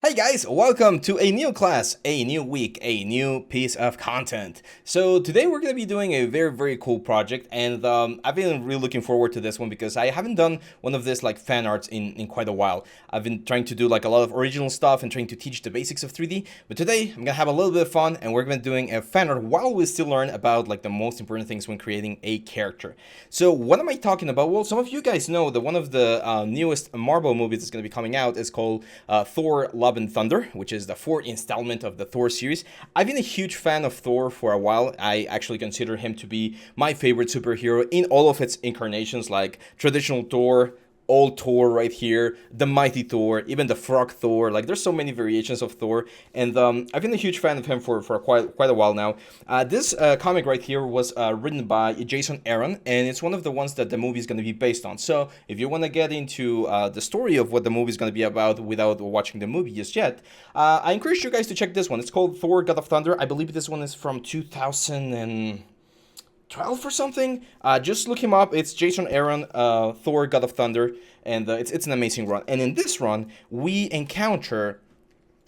Hey guys, welcome to a new class, a new week, a new piece of content. So today we're going to be doing a very cool project, and I've been really looking forward to this one because I haven't done one of this like fan arts in quite a while. I've been trying to do like a lot of original stuff and trying to teach the basics of 3D, but today I'm going to have a little bit of fun and we're going to be doing a fan art while we still learn about like the most important things when creating a character. So what am I talking about? Well, some of you guys know that one of the newest Marvel movies that's going to be coming out is called Thor: Love and Thunder, which is the fourth installment of the Thor series. I've been a huge fan of Thor for a while. I actually consider him to be my favorite superhero in all of its incarnations, like traditional Thor, old Thor right here, the mighty Thor, even the frog Thor. Like there's so many variations of Thor, and I've been a huge fan of him for quite a while now. This comic right here was written by Jason Aaron, and it's one of the ones that the movie is going to be based on. So if you want to get into the story of what the movie is going to be about without watching the movie just yet, I encourage you guys to check this one. It's called Thor: God of Thunder. I believe this one is from 2012 or something. Just look him up. It's Jason Aaron, Thor: God of Thunder, and it's an amazing run. And in this run, we encounter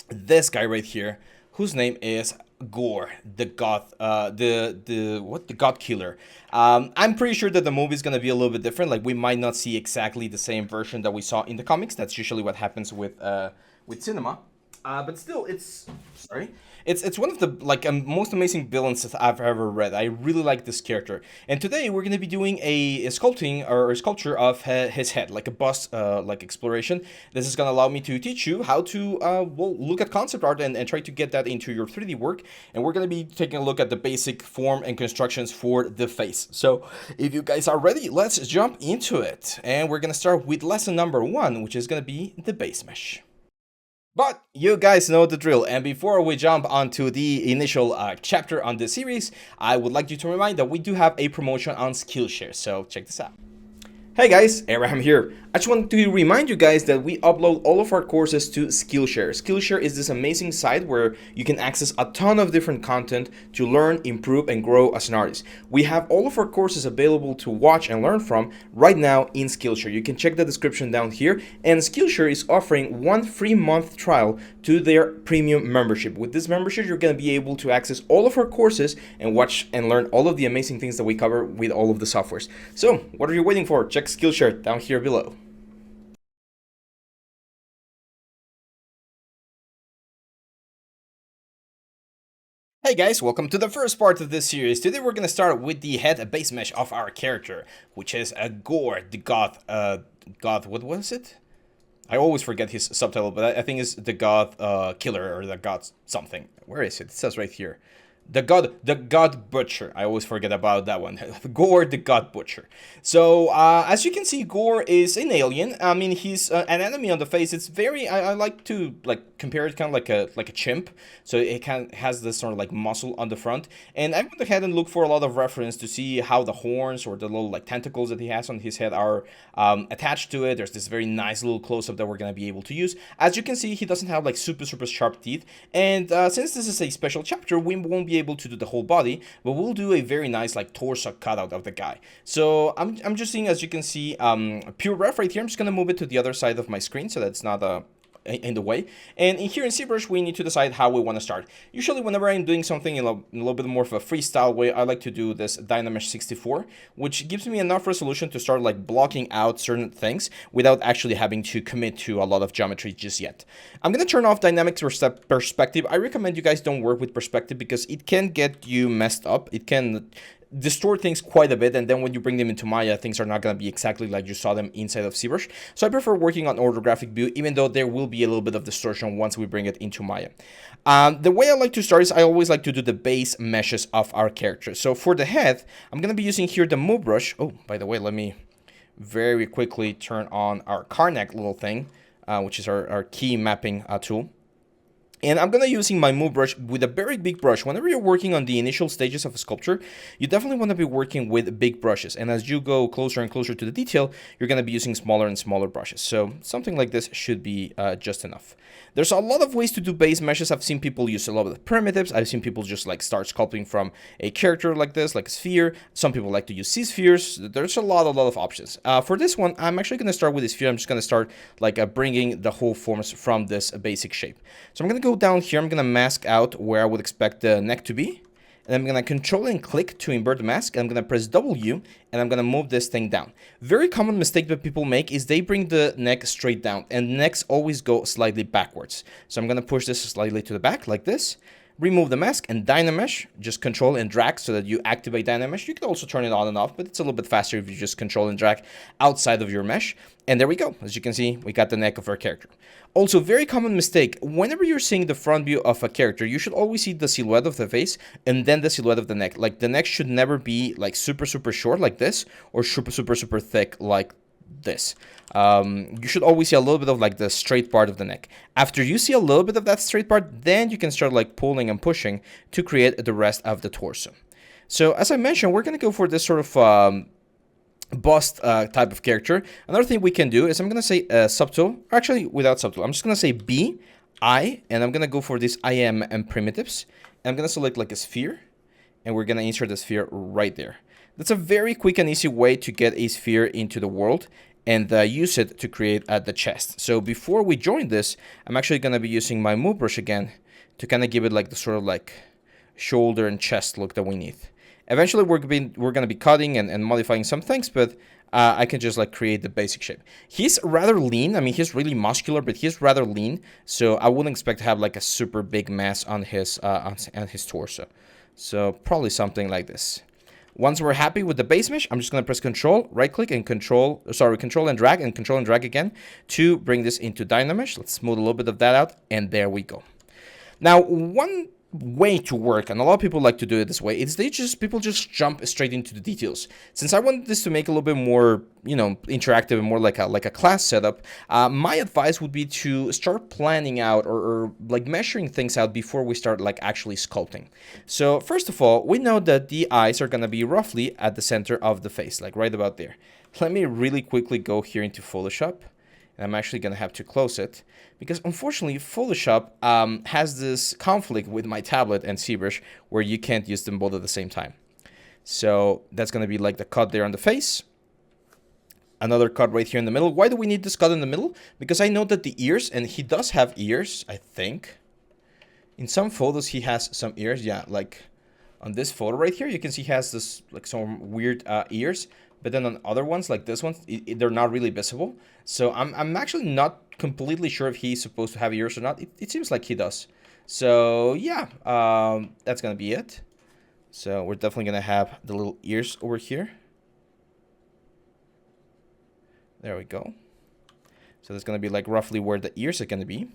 this guy right here, whose name is Gorr, the God, the God Killer. I'm pretty sure that the movie is gonna be a little bit different. Like we might not see exactly the same version that we saw in the comics. That's usually what happens with cinema. But still, it's sorry. It's one of the like most amazing villains that I've ever read. I really like this character, and today we're gonna be doing a sculpting or a sculpture of his head, like a bust, like exploration. This is gonna allow me to teach you how to well look at concept art and try to get that into your 3D work. And we're gonna be taking a look at the basic form and constructions for the face. So if you guys are ready, let's jump into it, and we're gonna start with lesson number 1, which is gonna be the base mesh. But you guys know the drill, and before we jump onto the initial chapter on this series, I would like you to remind that we do have a promotion on Skillshare, so check this out. Hey guys, Abraham here. I just want to remind you guys that we upload all of our courses to Skillshare. Skillshare is this amazing site where you can access a ton of different content to learn, improve, and grow as an artist. We have all of our courses available to watch and learn from right now in Skillshare. You can check the description down here, and Skillshare is offering 1 free month trial to their premium membership. With this membership, you're going to be able to access all of our courses and watch and learn all of the amazing things that we cover with all of the softwares. So, what are you waiting for? Check Skillshare down here below. Hey guys, welcome to the first part of this series. Today we're gonna start with the head base mesh of our character, which is a Gorr, the God, what was it? I always forget his subtitle, but I think it's the God Killer or the God something. Where is it? It says right here. The God Butcher. I always forget about that one. Gorr, the God Butcher. So as you can see, Gorr is an alien. I mean, he's an enemy on the face. It's very. I like to like compare it kind of like a chimp. So it kind of has this sort of like muscle on the front. And I went ahead and looked for a lot of reference to see how the horns or the little like tentacles that he has on his head are attached to it. There's this very nice little close up that we're gonna be able to use. As you can see, he doesn't have like super sharp teeth. And since this is a special chapter, we won't be able to do the whole body, but we'll do a very nice like torso cutout of the guy. So I'm just seeing, as you can see, pure ref right here. I'm just gonna move it to the other side of my screen so that's not in the way. And in here in Zbrush, we need to decide how we want to start. Usually whenever I'm doing something in a little bit more of a freestyle way, I like to do this Dynamesh 64, which gives me enough resolution to start like blocking out certain things without actually having to commit to a lot of geometry just yet. I'm going to turn off dynamic perspective. I recommend you guys don't work with perspective because it can get you messed up. It can distort things quite a bit, and then when you bring them into Maya, things are not going to be exactly like you saw them inside of Zbrush. So I prefer working on orthographic view, even though there will be a little bit of distortion once we bring it into Maya. The way I like to start is I always like to do the base meshes of our character. So for the head, I'm going to be using here the move brush. Oh, by the way, let me very quickly turn on our Karnak little thing, which is our key mapping tool. And I'm gonna using my move brush with a very big brush. Whenever you're working on the initial stages of a sculpture, you definitely want to be working with big brushes. And as you go closer and closer to the detail, you're gonna be using smaller and smaller brushes. So something like this should be just enough. There's a lot of ways to do base meshes. I've seen people use a lot of the primitives. I've seen people just like start sculpting from a character like this, like a sphere. Some people like to use C-spheres. There's a lot of options. For this one, I'm actually gonna start with a sphere. I'm just gonna start like bringing the whole forms from this basic shape. So I'm gonna go down here. I'm gonna mask out where I would expect the neck to be. And I'm gonna control and click to invert the mask, and I'm gonna press W, and I'm gonna move this thing down. Very common mistake that people make is they bring the neck straight down, and necks always go slightly backwards. So I'm gonna push this slightly to the back, like this. Remove the mask and Dynamesh, just control and drag so that you activate Dynamesh. You can also turn it on and off, but it's a little bit faster if you just control and drag outside of your mesh. And there we go. As you can see, we got the neck of our character. Also, very common mistake, whenever you're seeing the front view of a character, you should always see the silhouette of the face and then the silhouette of the neck. Like, the neck should never be like super short like this, or super thick like this. You should always see a little bit of like the straight part of the neck. After you see a little bit of that straight part, then you can start like pulling and pushing to create the rest of the torso. So as I mentioned, we're going to go for this sort of bust type of character. Another thing we can do is I'm going to say subtool, actually without subtool. I'm just going to say B, I, and I'm going to go for this IM and primitives. And I'm going to select like a sphere, and we're going to insert the sphere right there. That's a very quick and easy way to get a sphere into the world and use it to create the chest. So before we join this, I'm actually going to be using my move brush again to kind of give it like the sort of like shoulder and chest look that we need. Eventually we're going to be cutting and modifying some things, but I can just like create the basic shape. He's rather lean. I mean, he's really muscular, but he's rather lean. So I wouldn't expect to have like a super big mass on his torso. So probably something like this. Once we're happy with the base mesh, I'm just going to press Control, right-click, and Control and drag again to bring this into Dynamesh. Let's smooth a little bit of that out, and there we go. Now, one way to work, and a lot of people like to do it this way, is people just jump straight into the details. Since I want this to make a little bit more, you know, interactive and more like a class setup, my advice would be to start planning out or like measuring things out before we start like actually sculpting. So first of all, we know that the eyes are going to be roughly at the center of the face, like right about there. Let me really quickly go here into Photoshop. I'm actually going to have to close it because unfortunately Photoshop has this conflict with my tablet and Zbrush where you can't use them both at the same time. So that's going to be like the cut there on the face. Another cut right here in the middle. Why do we need this cut in the middle? Because I know that the ears, and he does have ears, I think. In some photos he has some ears. Yeah, like on this photo right here, you can see he has this like some weird ears. But then on other ones, like this one, they're not really visible. So I'm actually not completely sure if he's supposed to have ears or not. It seems like he does. So yeah, that's going to be it. So we're definitely going to have the little ears over here. There we go. So that's going to be like roughly where the ears are going to be.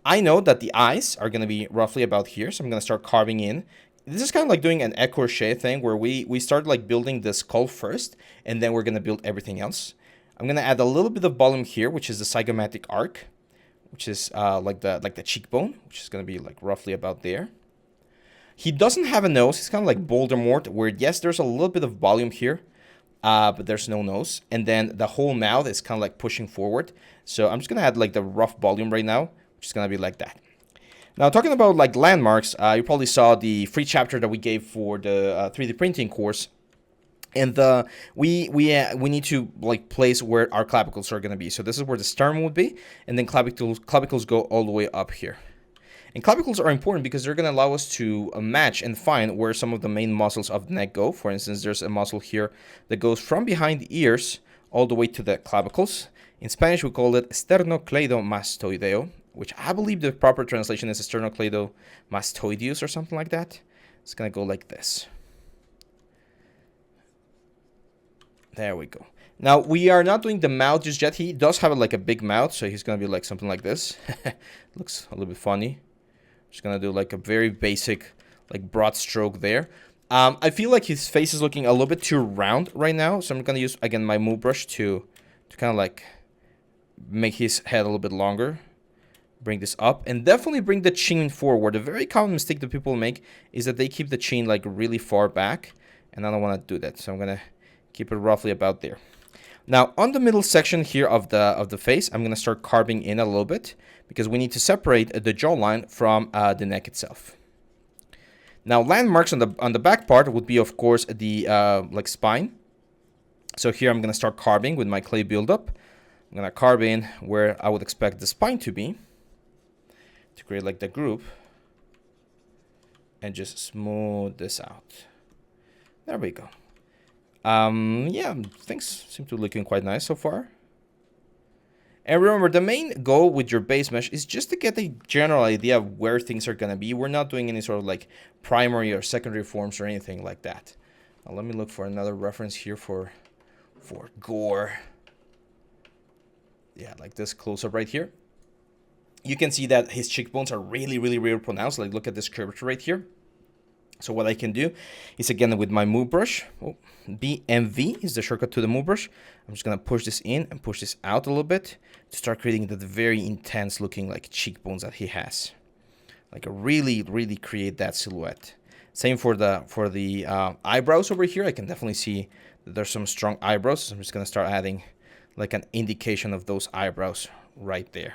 I know that the eyes are going to be roughly about here. So I'm going to start carving in. This is kind of like doing an écorché thing where we start like building the skull first, and then we're going to build everything else. I'm going to add a little bit of volume here, which is the zygomatic arc, which is like the cheekbone, which is going to be like roughly about there. He doesn't have a nose. He's kind of like Voldemort, where yes, there's a little bit of volume here, but there's no nose. And then the whole mouth is kind of like pushing forward. So I'm just going to add like the rough volume right now, which is going to be like that. Now, talking about like landmarks, you probably saw the free chapter that we gave for the 3D printing course, and we need to like place where our clavicles are going to be. So this is where the sternum would be, and then clavicles go all the way up here. And clavicles are important because they're going to allow us to match and find where some of the main muscles of the neck go. For instance, there's a muscle here that goes from behind the ears all the way to the clavicles. In Spanish, we call it sternocleidomastoideo, which I believe the proper translation is sternocleidomastoideus or something like that. It's going to go like this. There we go. Now, we are not doing the mouth just yet. He does have like a big mouth, so he's going to be like something like this. Looks a little bit funny. Just going to do like a very basic, like broad stroke there. I feel like his face is looking a little bit too round right now, so I'm going to use, again, my move brush to kind of like make his head a little bit longer. Bring this up, and definitely bring the chin forward. A very common mistake that people make is that they keep the chin like really far back, and I don't want to do that, so I'm gonna keep it roughly about there. Now on the middle section here of the face, I'm gonna start carving in a little bit because we need to separate the jawline from the neck itself. Now landmarks on the back part would be, of course, the like spine. So here I'm gonna start carving with my clay buildup. I'm gonna carve in where I would expect the spine to be, to create like the group, and just smooth this out. There we go. Yeah, things seem to be looking quite nice so far. And remember, the main goal with your base mesh is just to get a general idea of where things are gonna be. We're not doing any sort of like primary or secondary forms or anything like that. Now, let me look for another reference here for Gorr. Yeah, like this close-up right here. You can see that his cheekbones are really pronounced. Like, look at this curvature right here. So what I can do is, again, with my move brush, BMV is the shortcut to the move brush. I'm just gonna push this in and push this out a little bit to start creating that very intense looking like cheekbones that he has. Like really create that silhouette. Same for the eyebrows over here. I can definitely see that there's some strong eyebrows. So I'm just gonna start adding like an indication of those eyebrows right there.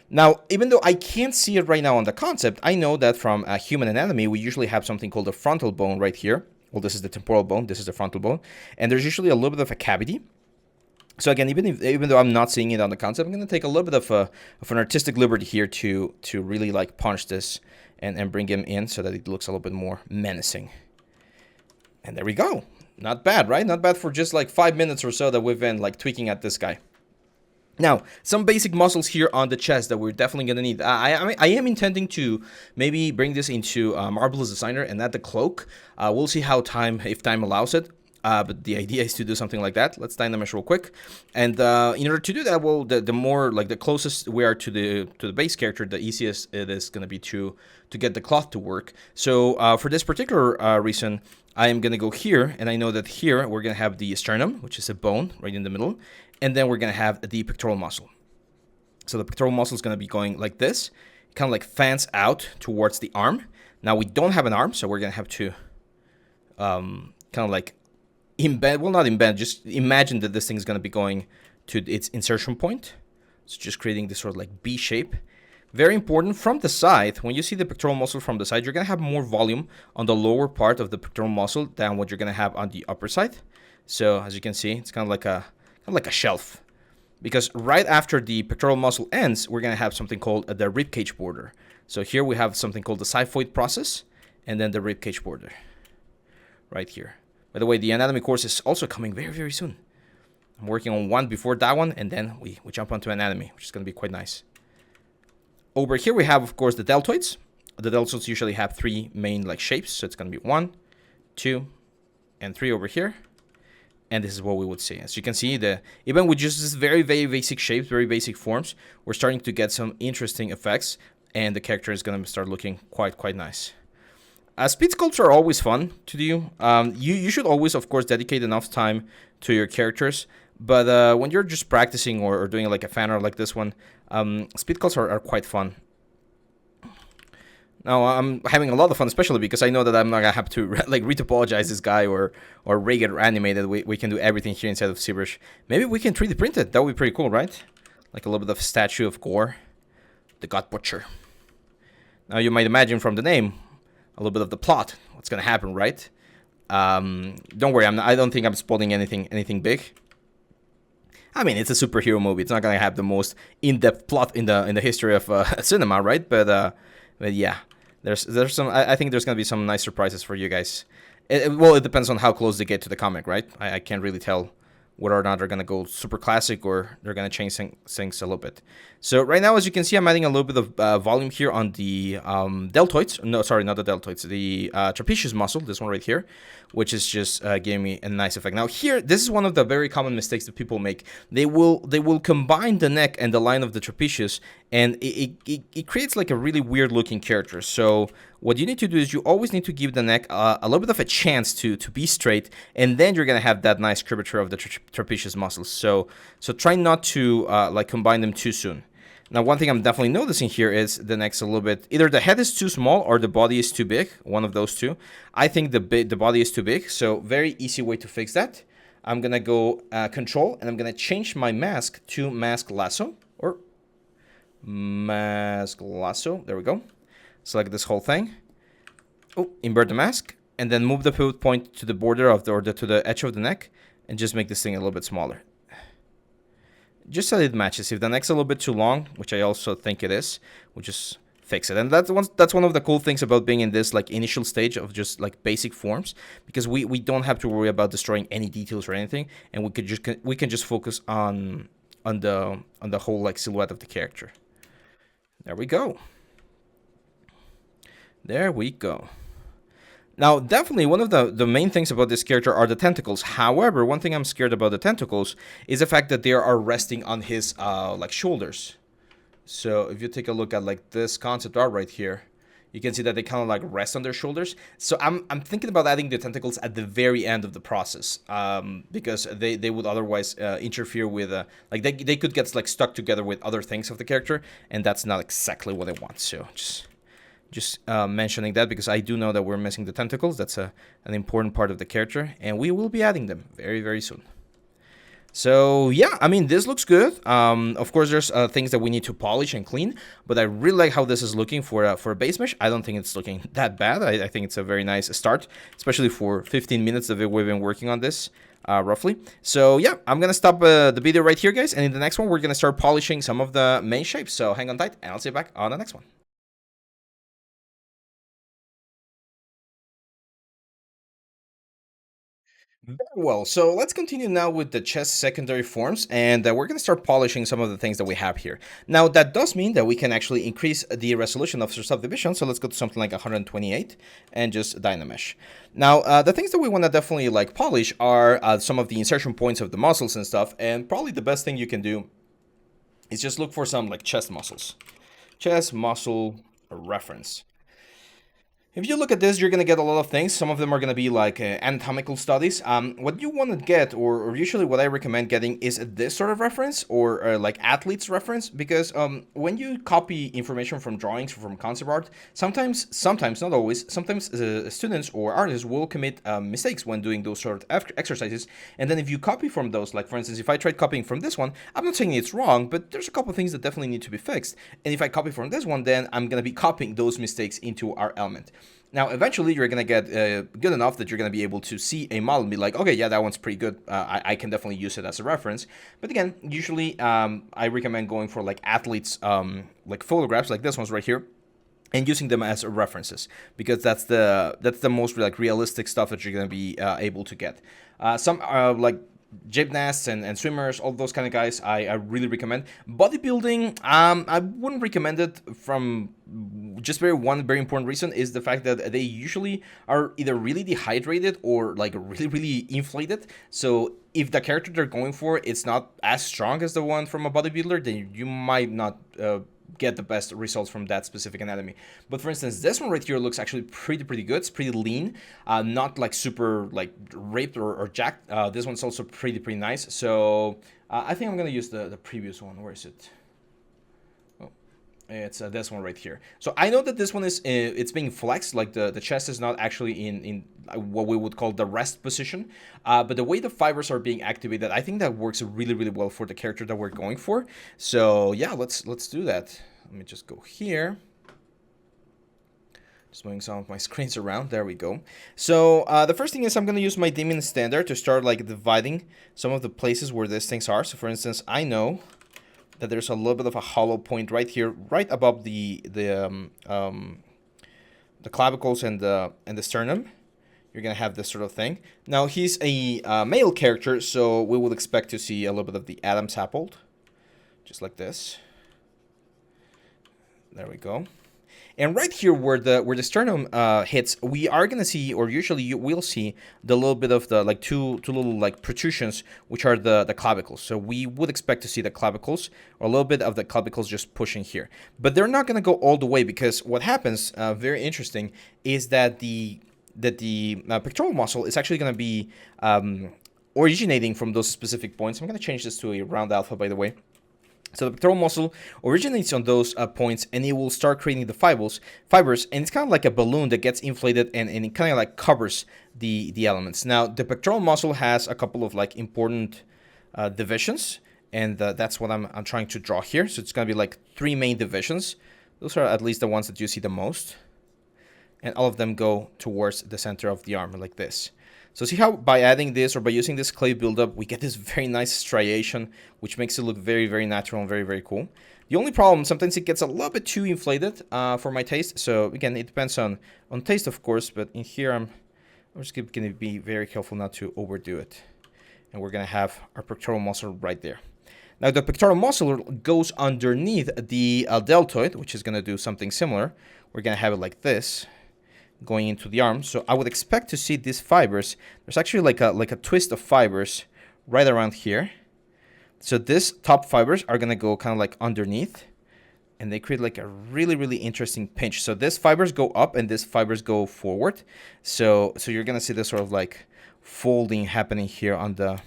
Now, even though I can't see it right now on the concept, I know that from human anatomy, we usually have something called the frontal bone right here. Well, this is the temporal bone, this is the frontal bone, and there's usually a little bit of a cavity. So again, even though I'm not seeing it on the concept, I'm going to take a little bit of an artistic liberty here to really like punch this and bring him in so that it looks a little bit more menacing. And there we go. Not bad, right? Not bad for just like 5 minutes or so that we've been like tweaking at this guy. Now, some basic muscles here on the chest that we're definitely going to need. I am intending to maybe bring this into Marvelous Designer and add the cloak. We'll see how if time allows it. But the idea is to do something like that. Let's dynamesh real quick. And in order to do that, well, the more, like, the closest we are to the base character, the easiest it is going to be to get the cloth to work. So for this particular reason, I am going to go here, and I know that here we're going to have the sternum, which is a bone right in the middle, and then we're going to have the pectoral muscle. So the pectoral muscle is going to be going like this, kind of like fans out towards the arm. Now we don't have an arm, so we're going to have to kind of like embed, well, not embed, just imagine that this thing is going to be going to its insertion point. So just creating this sort of like B shape. Very important, from the side, when you see the pectoral muscle from the side, you're going to have more volume on the lower part of the pectoral muscle than what you're going to have on the upper side. So as you can see, it's kind of like a shelf. Because right after the pectoral muscle ends, we're going to have something called the ribcage border. So here we have something called the xiphoid process, and then the ribcage border right here. By the way, the anatomy course is also coming very soon. I'm working on one before that one, and then we jump onto anatomy, which is going to be quite nice. Over here we have, of course, the deltoids. The deltoids usually have three main like shapes, so it's going to be 1, 2, and 3 over here. And this is what we would see. As you can see, even with just this very basic shapes, very basic forms, we're starting to get some interesting effects, and the character is going to start looking quite nice. Speed sculpts are always fun to do. You should always, of course, dedicate enough time to your characters. But when you're just practicing or doing like a fan art like this one, speed sculpts are quite fun. Now I'm having a lot of fun, especially because I know that I'm not gonna have to like retopologize this guy or rig it or animate it. We can do everything here inside of Zbrush. Maybe we can 3D print it. That would be pretty cool, right? Like a little bit of a statue of Gorr, the God Butcher. Now you might imagine from the name a little bit of the plot. What's gonna happen, right? Don't worry, I don't think I'm spoiling anything big. I mean, it's a superhero movie. It's not gonna have the most in-depth plot in the history of cinema, right? But yeah, there's some. I think there's gonna be some nice surprises for you guys. Well, it depends on how close they get to the comic, right? I can't really tell whether or not they're gonna go super classic or they're gonna change things a little bit. So right now, as you can see, I'm adding a little bit of volume here on the deltoids. No, sorry, not the deltoids. The trapezius muscle, this one right here, which is just giving me a nice effect. Now here, this is one of the very common mistakes that people make. They will combine the neck and the line of the trapezius, and it creates like a really weird looking character. So what you need to do is you always need to give the neck a little bit of a chance to be straight, and then you're gonna have that nice curvature of the trapezius muscles. So try not to like combine them too soon. Now, one thing I'm definitely noticing here is the neck's a little bit, either the head is too small or the body is too big, one of those two. I think the body is too big, so very easy way to fix that. I'm gonna go control, and I'm gonna change my mask to mask lasso, or mask lasso, there we go. Select this whole thing. Oh, invert the mask, and then move the pivot point to the border of the, to the edge of the neck, and just make this thing a little bit smaller. Just so it matches. If the neck's a little bit too long, which I also think it is, we'll just fix it. And that's one of the cool things about being in this like initial stage of just like basic forms, because we don't have to worry about destroying any details or anything, and we can just focus on the whole like silhouette of the character. There we go. There we go. Now, definitely one of the main things about this character are the tentacles. However, one thing I'm scared about the tentacles is the fact that they are resting on his like shoulders. So if you take a look at like this concept art right here, you can see that they kind of like rest on their shoulders. So I'm thinking about adding the tentacles at the very end of the process, because they would otherwise interfere with like they could get like stuck together with other things of the character, and that's not exactly what I want. So just mentioning that, because I do know that we're missing the tentacles. That's an important part of the character, and we will be adding them very, very soon. So yeah, I mean, this looks good. Of course, there's things that we need to polish and clean, but I really like how this is looking for a base mesh. I don't think it's looking that bad. I think it's a very nice start, especially for 15 minutes that we've been working on this. Roughly. So yeah, I'm gonna stop the video right here, guys, and in the next one we're gonna start polishing some of the main shapes. So hang on tight, and I'll see you back on the next one. Very well, so let's continue now with the chest secondary forms, and we're going to start polishing some of the things that we have here. Now, that does mean that we can actually increase the resolution of subdivision, so let's go to something like 128 and just Dynamesh. Now, the things that we want to definitely like polish are some of the insertion points of the muscles and stuff, and probably the best thing you can do is just look for some like chest muscles. Chest muscle reference. If you look at this, you're going to get a lot of things. Some of them are going to be like anatomical studies. What you want to get, or usually what I recommend getting, is this sort of reference, or like athlete's reference, because when you copy information from drawings or from concept art, sometimes, not always, sometimes students or artists will commit mistakes when doing those sort of exercises. And then if you copy from those, like for instance, if I tried copying from this one, I'm not saying it's wrong, but there's a couple of things that definitely need to be fixed. And if I copy from this one, then I'm going to be copying those mistakes into our element. Now, eventually, you're going to get good enough that you're going to be able to see a model and be like, okay, yeah, that one's pretty good. I can definitely use it as a reference. But again, usually I recommend going for like athletes, like photographs, like this one's right here, and using them as references, because that's the most like realistic stuff that you're going to be able to get. Some like gymnasts and swimmers, all those kind of guys, I really recommend. Bodybuilding, I wouldn't recommend it from just one very important reason, is the fact that they usually are either really dehydrated or like really inflated. So if the character they're going for it's not as strong as the one from a bodybuilder, then you might not get the best results from that specific anatomy. But for instance, this one right here looks actually pretty good. It's pretty lean, not like super like ripped or jacked. This one's also pretty nice. So I think I'm gonna use the previous one. Where is it? Oh, it's this one right here. So I know that this one is it's being flexed, like the chest is not actually in what we would call the rest position, but the way the fibers are being activated, I think that works really well for the character that we're going for. So yeah, let's do that. Let me just go here. Just moving some of my screens around. There we go. So the first thing is I'm going to use my Demon Standard to start like dividing some of the places where these things are. So for instance, I know that there's a little bit of a hollow point right here, right above the clavicles and the sternum. You're gonna have this sort of thing. Now he's a male character, so we would expect to see a little bit of the Adam's apple, just like this. There we go. And right here where the sternum hits, we are gonna see, or usually you will see, the little bit of the like two little like protrusions, which are the clavicles. So we would expect to see the clavicles, or a little bit of the clavicles just pushing here. But they're not gonna go all the way, because what happens, very interesting, is that the pectoral muscle is actually going to be originating from those specific points. I'm going to change this to a round alpha, by the way. So the pectoral muscle originates on those points, and it will start creating the fibers, and it's kind of like a balloon that gets inflated, and it kind of like covers the elements. Now, the pectoral muscle has a couple of like important divisions, and that's what I'm trying to draw here. So it's going to be like 3 main divisions. Those are at least the ones that you see the most, and all of them go towards the center of the arm like this. So see how by adding this or by using this clay buildup, we get this very nice striation, which makes it look very, very natural and very, very cool. The only problem, sometimes it gets a little bit too inflated for my taste. So again, it depends on taste, of course, but in here, I'm just going to be very careful not to overdo it. And we're going to have our pectoral muscle right there. Now, the pectoral muscle goes underneath the deltoid, which is going to do something similar. We're going to have it like this, going into the arm. So I would expect to see these fibers. There's actually like a twist of fibers right around here. So these top fibers are going to go kind of like underneath, and they create like a really, really interesting pinch. So these fibers go up and these fibers go forward. So you're going to see this sort of like folding happening here on the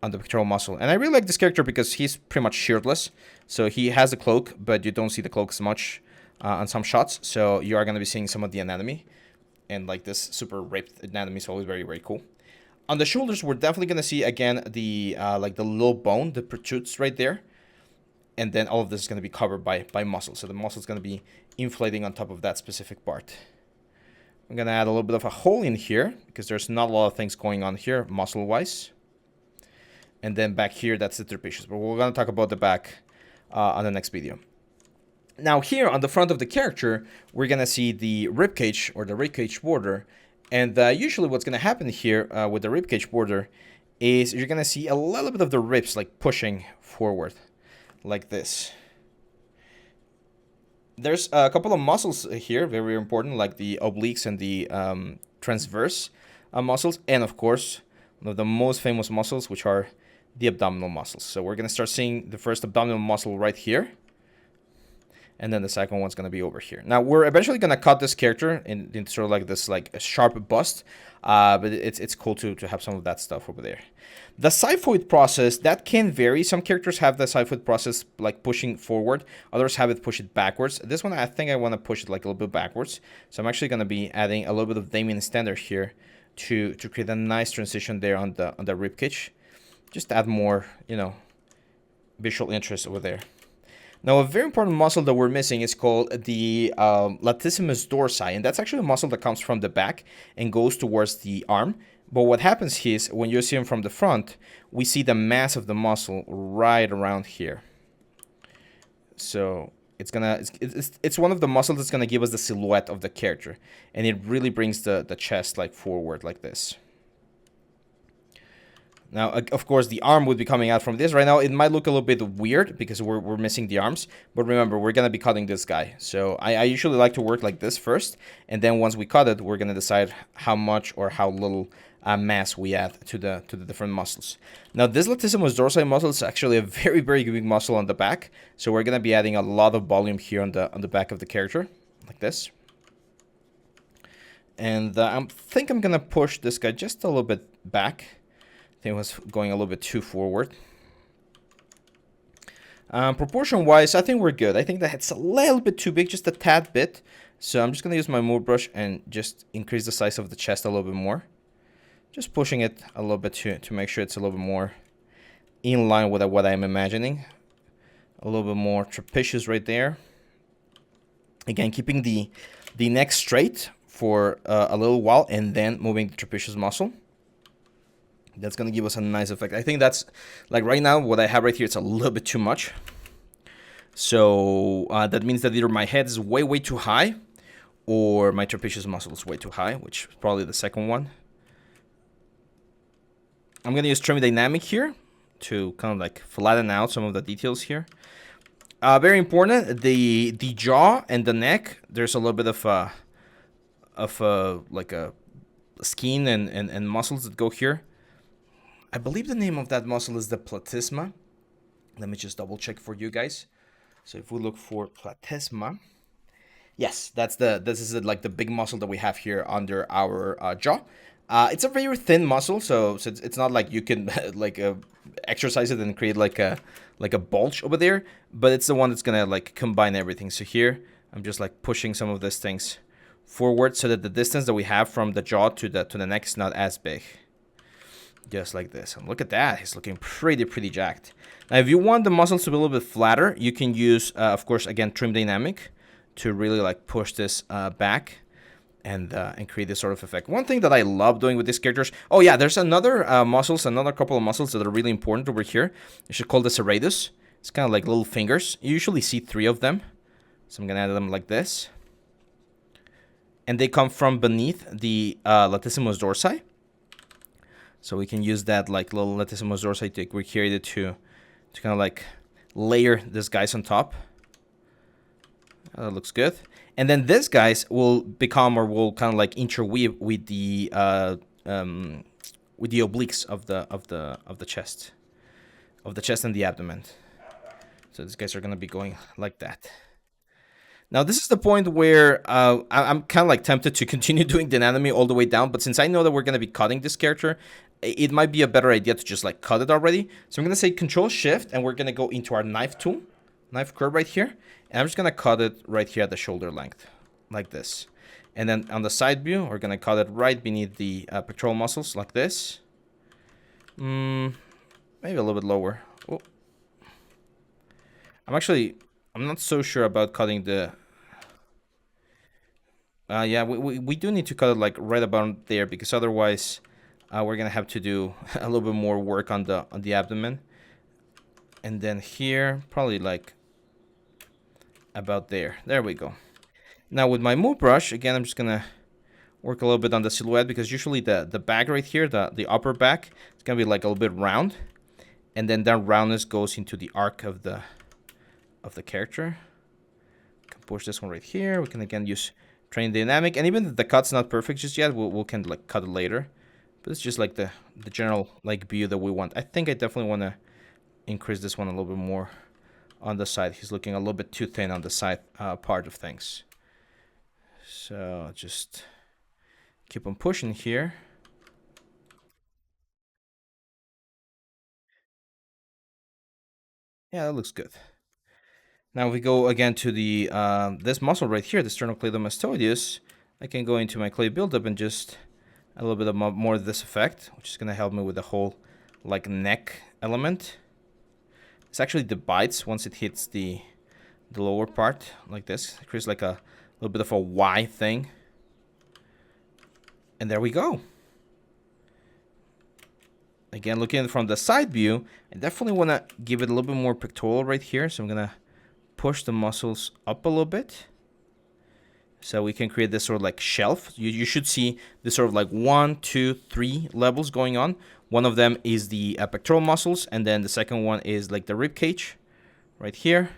pectoral muscle. And I really like this character because he's pretty much shirtless. So he has a cloak, but you don't see the cloak as much on some shots. So you are going to be seeing some of the anatomy. And like this super ripped anatomy is always very, very cool. On the shoulders, we're definitely going to see again the like the little bone that protrudes right there. And then all of this is going to be covered by muscle. So the muscle is going to be inflating on top of that specific part. I'm going to add a little bit of a hole in here because there's not a lot of things going on here muscle-wise. And then back here, that's the trapezius. But we're going to talk about the back on the next video. Now here on the front of the character, we're going to see the ribcage or the ribcage border. And usually what's going to happen here with the ribcage border is you're going to see a little bit of the ribs like pushing forward like this. There's a couple of muscles here, very, very important, like the obliques and the transverse muscles. And of course, one of the most famous muscles, which are the abdominal muscles. So we're going to start seeing the first abdominal muscle right here. And then the second one's going to be over here. Now, we're eventually going to cut this character in sort of like this like a sharp bust. But it's cool to have some of that stuff over there. The xiphoid process, that can vary. Some characters have the xiphoid process like pushing forward. Others have it push it backwards. This one, I think I want to push it like a little bit backwards. So I'm actually going to be adding a little bit of Damien Standard here to create a nice transition there on the ribcage. Just add more, you know, visual interest over there. Now, a very important muscle that we're missing is called the Latissimus Dorsi, and that's actually a muscle that comes from the back and goes towards the arm. But what happens is, when you see him from the front, we see the mass of the muscle right around here. So it's one of the muscles that's gonna give us the silhouette of the character, and it really brings the chest like forward like this. Now, of course, the arm would be coming out from this. Right now, it might look a little bit weird because we're missing the arms. But remember, we're going to be cutting this guy. So I usually like to work like this first. And then once we cut it, we're going to decide how much or how little mass we add to the different muscles. Now, this Latissimus Dorsi muscle is actually a very, very big muscle on the back. So we're going to be adding a lot of volume here on the back of the character, like this. And I think I'm going to push this guy just a little bit back. I think it was going a little bit too forward. Proportion-wise, I think we're good. I think that it's a little bit too big, just a tad bit. So I'm just going to use my move brush and just increase the size of the chest a little bit more. Just pushing it a little bit to make sure it's a little bit more in line with what I'm imagining. A little bit more trapezius right there. Again, keeping the neck straight for a little while and then moving the trapezius muscle. That's going to give us a nice effect. I think that's, like right now, what I have right here, it's a little bit too much. So that means that either my head is way, way too high or my trapezius muscle is way too high, which is probably the second one. I'm going to use Thermodynamic here to kind of like flatten out some of the details here. Very important, the jaw and the neck, there's a little bit of like a skin and muscles that go here. I believe the name of that muscle is the Platysma. Let me just double check for you guys. So if we look for Platysma, yes, this is like the big muscle that we have here under our jaw. It's a very thin muscle, so it's not like you can like exercise it and create like a like a bulge over there, but it's the one that's gonna like combine everything. So here I'm just like pushing some of these things forward so that the distance that we have from the jaw to the neck is not as big. Just like this. And look at that. He's looking pretty jacked. Now, if you want the muscles to be a little bit flatter, you can use, of course, again, trim dynamic to really like push this back and create this sort of effect. One thing that I love doing with these characters. Oh yeah, there's another another couple of muscles that are really important over here. You should call the Serratus. It's kind of like little fingers. You usually see 3 of them. So I'm gonna add them like this. And they come from beneath the Latissimus Dorsi. So we can use that like little Latissimus Dorsi to recreate it to kind of like layer this guys on top. That looks good. And then this guys will become or will kind of like interweave with the obliques of the chest, and the abdomen. So these guys are gonna be going like that. Now, this is the point where I'm kind of like tempted to continue doing the anatomy all the way down, but since I know that we're going to be cutting this character, it might be a better idea to just like cut it already. So I'm going to say Control-Shift, and we're going to go into our knife tool, knife curve right here, and I'm just going to cut it right here at the shoulder length, like this. And then on the side view, we're going to cut it right beneath the pectoral muscles, like this. Maybe a little bit lower. Oh. I'm not so sure about cutting the... yeah, we do need to cut it like right about there, because otherwise we're gonna have to do a little bit more work on the abdomen. And then here, probably like about there. There we go. Now with my move brush, again, I'm just gonna work a little bit on the silhouette, because usually the back right here, the upper back, it's gonna be like a little bit round, and then that roundness goes into the arc of the character. We can push this one right here. We can again use train dynamic, and even if the cut's not perfect just yet, we'll can like cut it later. But it's just like the general like view that we want. I think I definitely want to increase this one a little bit more on the side. He's looking a little bit too thin on the side part of things. So just keep on pushing here. Yeah, that looks good. Now we go again to the this muscle right here, the sternocleidomastoideus. I can go into my clay buildup and just a little bit of more of this effect, which is going to help me with the whole like neck element. It's actually divides once it hits the lower part like this. It creates like a little bit of a Y thing. And there we go. Again, looking from the side view, I definitely want to give it a little bit more pectoral right here. So I'm going to push the muscles up a little bit, so we can create this sort of like shelf. You should see this sort of like 1, 2, 3 levels going on. One of them is the pectoral muscles, and then the second one is like the rib cage right here,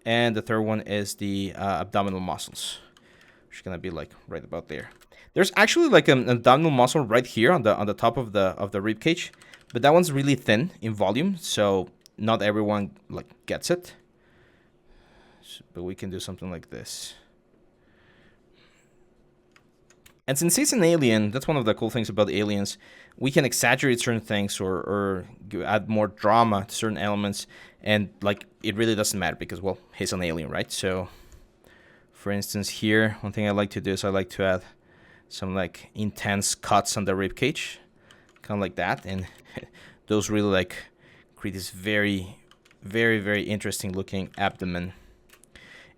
and the third one is the abdominal muscles, which is gonna be like right about there. There's actually like an abdominal muscle right here on the top of the rib cage, but that one's really thin in volume, so not everyone like gets it. But we can do something like this. And since he's an alien, that's one of the cool things about aliens. We can exaggerate certain things or add more drama to certain elements. And like, it really doesn't matter because, well, he's an alien, right? So, for instance, here, one thing I like to do is I like to add some like intense cuts on the rib cage. Kind of like that. And those really like create this very, very interesting looking abdomen.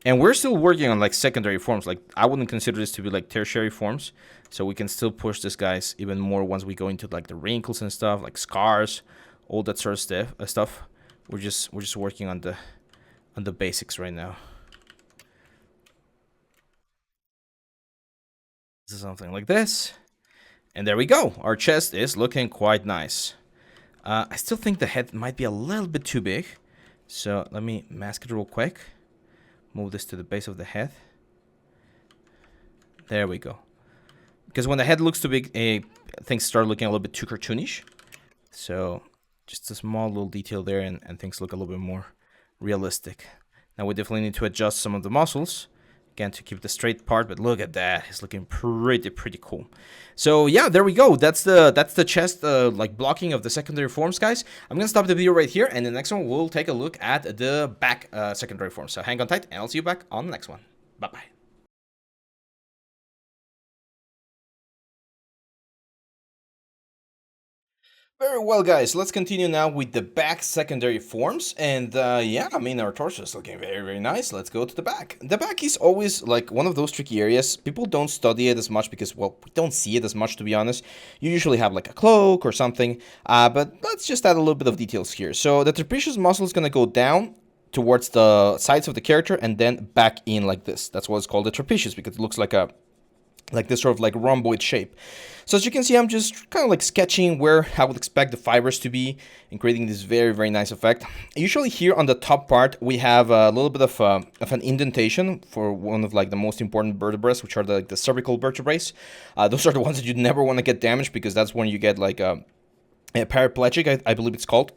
And we're still working on like secondary forms. Like, I wouldn't consider this to be like tertiary forms. So we can still push this guys even more once we go into like the wrinkles and stuff, like scars, all that sort of stuff. We're just working on the basics right now. This is something like this. And there we go. Our chest is looking quite nice. I still think the head might be a little bit too big. So let me mask it real quick. Move this to the base of the head. There we go. Because when the head looks too big, things start looking a little bit too cartoonish. So just a small little detail there, and things look a little bit more realistic. Now we definitely need to adjust some of the muscles. again, to keep the straight part, but look at that. It's looking pretty cool. So yeah, there we go. That's the chest like blocking of the secondary forms, guys. I'm gonna stop the video right here, and the next one we'll take a look at the back secondary forms. So hang on tight, and I'll see you back on the next one. Bye bye. Very well, guys, let's continue now with the back secondary forms. And yeah, I mean, our torso is looking very nice. Let's go to the back. The back is always like one of those tricky areas. People don't study it as much because, well, we don't see it as much, to be honest. You usually have like a cloak or something, but let's just add a little bit of details here. So the trapezius muscle is going to go down towards the sides of the character and then back in like this. That's why it's called the trapezius, because it looks like this sort of like rhomboid shape. So as you can see, I'm just kind of like sketching where I would expect the fibers to be and creating this very nice effect. Usually here on the top part, we have a little bit of an indentation for one of like the most important vertebrae, which are the cervical vertebrae. Those are the ones that you never want to get damaged, because that's when you get like a paraplegic, I believe it's called.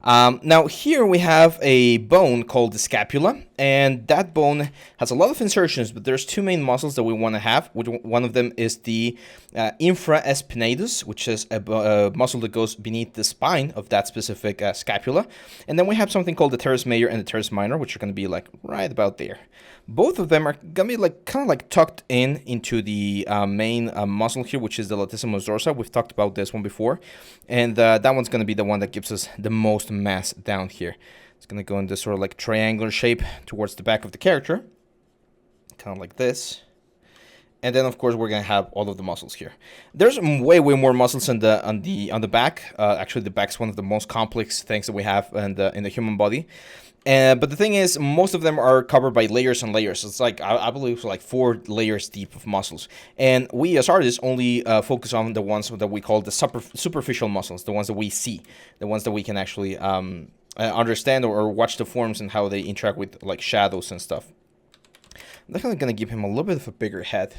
Now here we have a bone called the scapula, and that bone has a lot of insertions, but there's two main muscles that we want to have. One of them is the infraspinatus, which is a muscle that goes beneath the spine of that specific scapula. And then we have something called the teres major and the teres minor, which are going to be like right about there. Both of them are going to be like kind of like tucked into the main muscle here, which is the Latissimus Dorsi. We've talked about this one before. And that one's going to be the one that gives us the most mass down here. It's going to go in this sort of like triangular shape towards the back of the character. Kind of like this. And then, of course, we're going to have all of the muscles here. There's way more muscles on the back. Actually, the back's one of the most complex things that we have in the human body. But the thing is, most of them are covered by layers and layers. It's like, I believe, like 4 layers deep of muscles. And we, as artists, only focus on the ones that we call the superficial muscles, the ones that we see, the ones that we can actually understand or watch the forms and how they interact with like shadows and stuff. I'm definitely going to give him a little bit of a bigger head.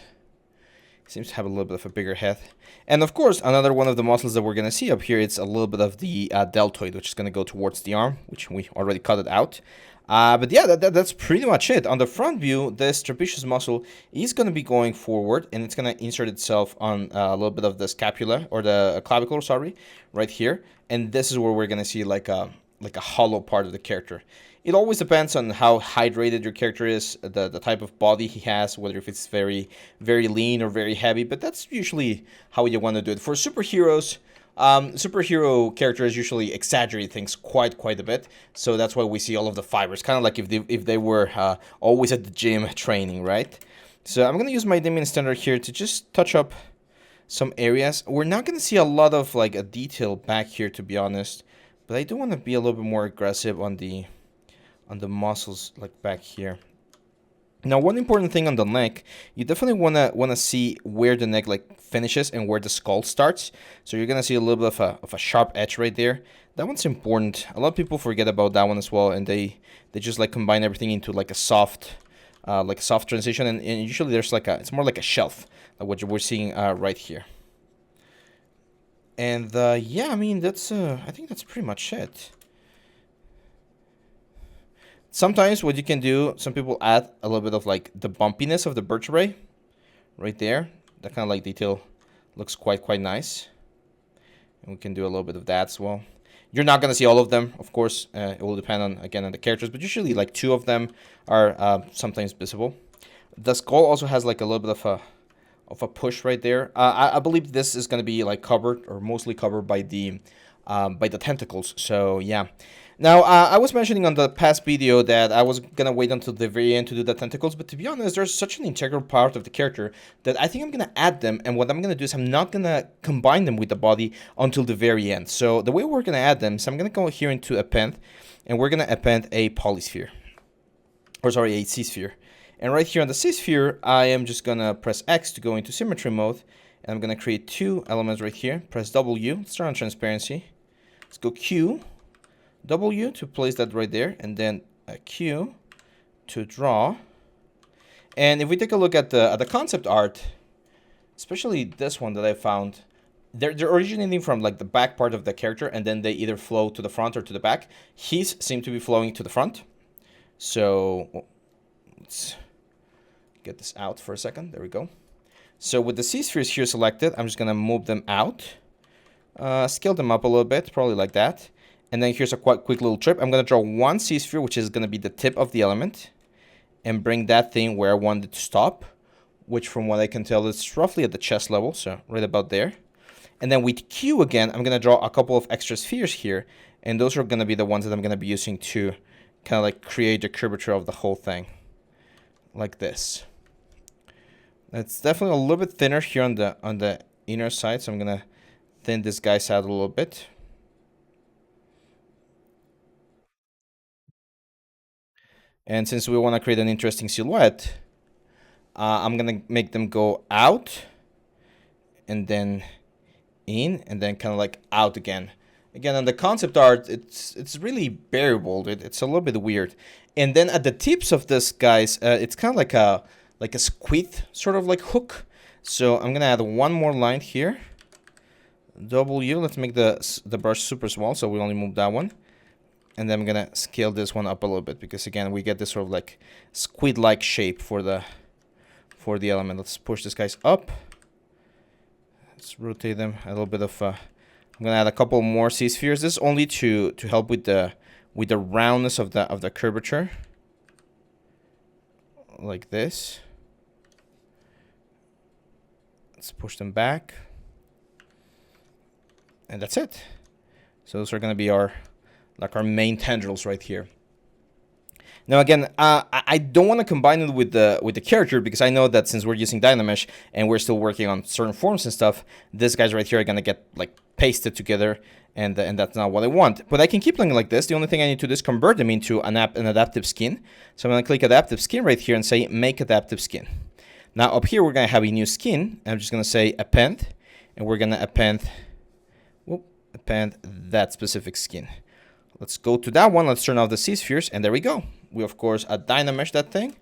He seems to have a little bit of a bigger head. And of course, another one of the muscles that we're going to see up here, it's a little bit of the deltoid, which is going to go towards the arm, which we already cut it out. But yeah, that's pretty much it. On the front view, this trapezius muscle is going to be going forward, and it's going to insert itself on a little bit of the scapula, or the clavicle, sorry, right here. And this is where we're going to see like a hollow part of the character. It always depends on how hydrated your character is, the type of body he has, whether if it's very lean or very heavy, but that's usually how you want to do it. For superheroes, superhero characters usually exaggerate things quite a bit, so that's why we see all of the fibers, kind of like if they were always at the gym training, right? So I'm going to use my Damien standard here to just touch up some areas. We're not going to see a lot of like a detail back here, to be honest, but I do want to be a little bit more aggressive on the muscles like back here. Now, one important thing on the neck, you definitely wanna see where the neck like finishes and where the skull starts. So you're gonna see a little bit of a sharp edge right there. That one's important. A lot of people forget about that one as well, and they just like combine everything into like a soft transition. And usually there's like it's more like a shelf, like what we're seeing right here. And yeah, I mean I think that's pretty much it. Sometimes what you can do, some people add a little bit of like the bumpiness of the vertebrae right there. That kind of like detail looks quite nice. And we can do a little bit of that as well. You're not going to see all of them, of course. It will depend on the characters, but usually like 2 of them are sometimes visible. The skull also has like a little bit of a push right there. I believe this is going to be like covered, or mostly covered by the tentacles. So yeah. Now, I was mentioning on the past video that I was going to wait until the very end to do the tentacles, but to be honest, there's such an integral part of the character that I think I'm going to add them, and what I'm going to do is I'm not going to combine them with the body until the very end. So the way we're going to add them is I'm going to go here into append, and we're going to append a polysphere, or sorry, a C-sphere. And right here on the C-sphere, I am just going to press X to go into symmetry mode, and I'm going to create 2 elements right here. Press W, let's turn on transparency. Let's go Q. W to place that right there, and then a Q to draw. And if we take a look at the concept art, especially this one that I found, they're originating from like the back part of the character, and then they either flow to the front or to the back. His seem to be flowing to the front. So let's get this out for a second. There we go. So with the C-spheres here selected, I'm just going to move them out. Scale them up a little bit, probably like that. And then here's a quite quick little trip. I'm going to draw one C-sphere, which is going to be the tip of the element. And bring that thing where I want it to stop. Which from what I can tell is roughly at the chest level. So right about there. And then with Q again, I'm going to draw a couple of extra spheres here. And those are going to be the ones that I'm going to be using to kind of like create the curvature of the whole thing. Like this. It's definitely a little bit thinner here on the inner side. So I'm going to thin this guy out a little bit. And since we want to create an interesting silhouette, I'm going to make them go out and then in and then kind of like out again. Again, on the concept art, it's really variable. It's a little bit weird. And then at the tips of this, guys, it's kind of like a squid sort of like hook. So I'm going to add one more line here. W, let's make the brush super small, so we only move that one. And then I'm going to scale this one up a little bit because, again, we get this sort of like squid-like shape for the element. Let's push these guys up. Let's rotate them a little bit of... I'm going to add a couple more C-spheres. This is only to help with the roundness of the curvature. Like this. Let's push them back. And that's it. So those are going to be our main tendrils right here. Now again, I don't want to combine it with the character because I know that since we're using Dynamesh and we're still working on certain forms and stuff, these guys right here are gonna get like pasted together, and that's not what I want. But I can keep playing like this. The only thing I need to do is convert them into an adaptive skin. So I'm gonna click adaptive skin right here and say make adaptive skin. Now up here we're gonna have a new skin. I'm just gonna say append, and we're gonna append that specific skin. Let's go to that one. Let's turn off the C-spheres, and there we go. We, of course, Dynamesh that thing.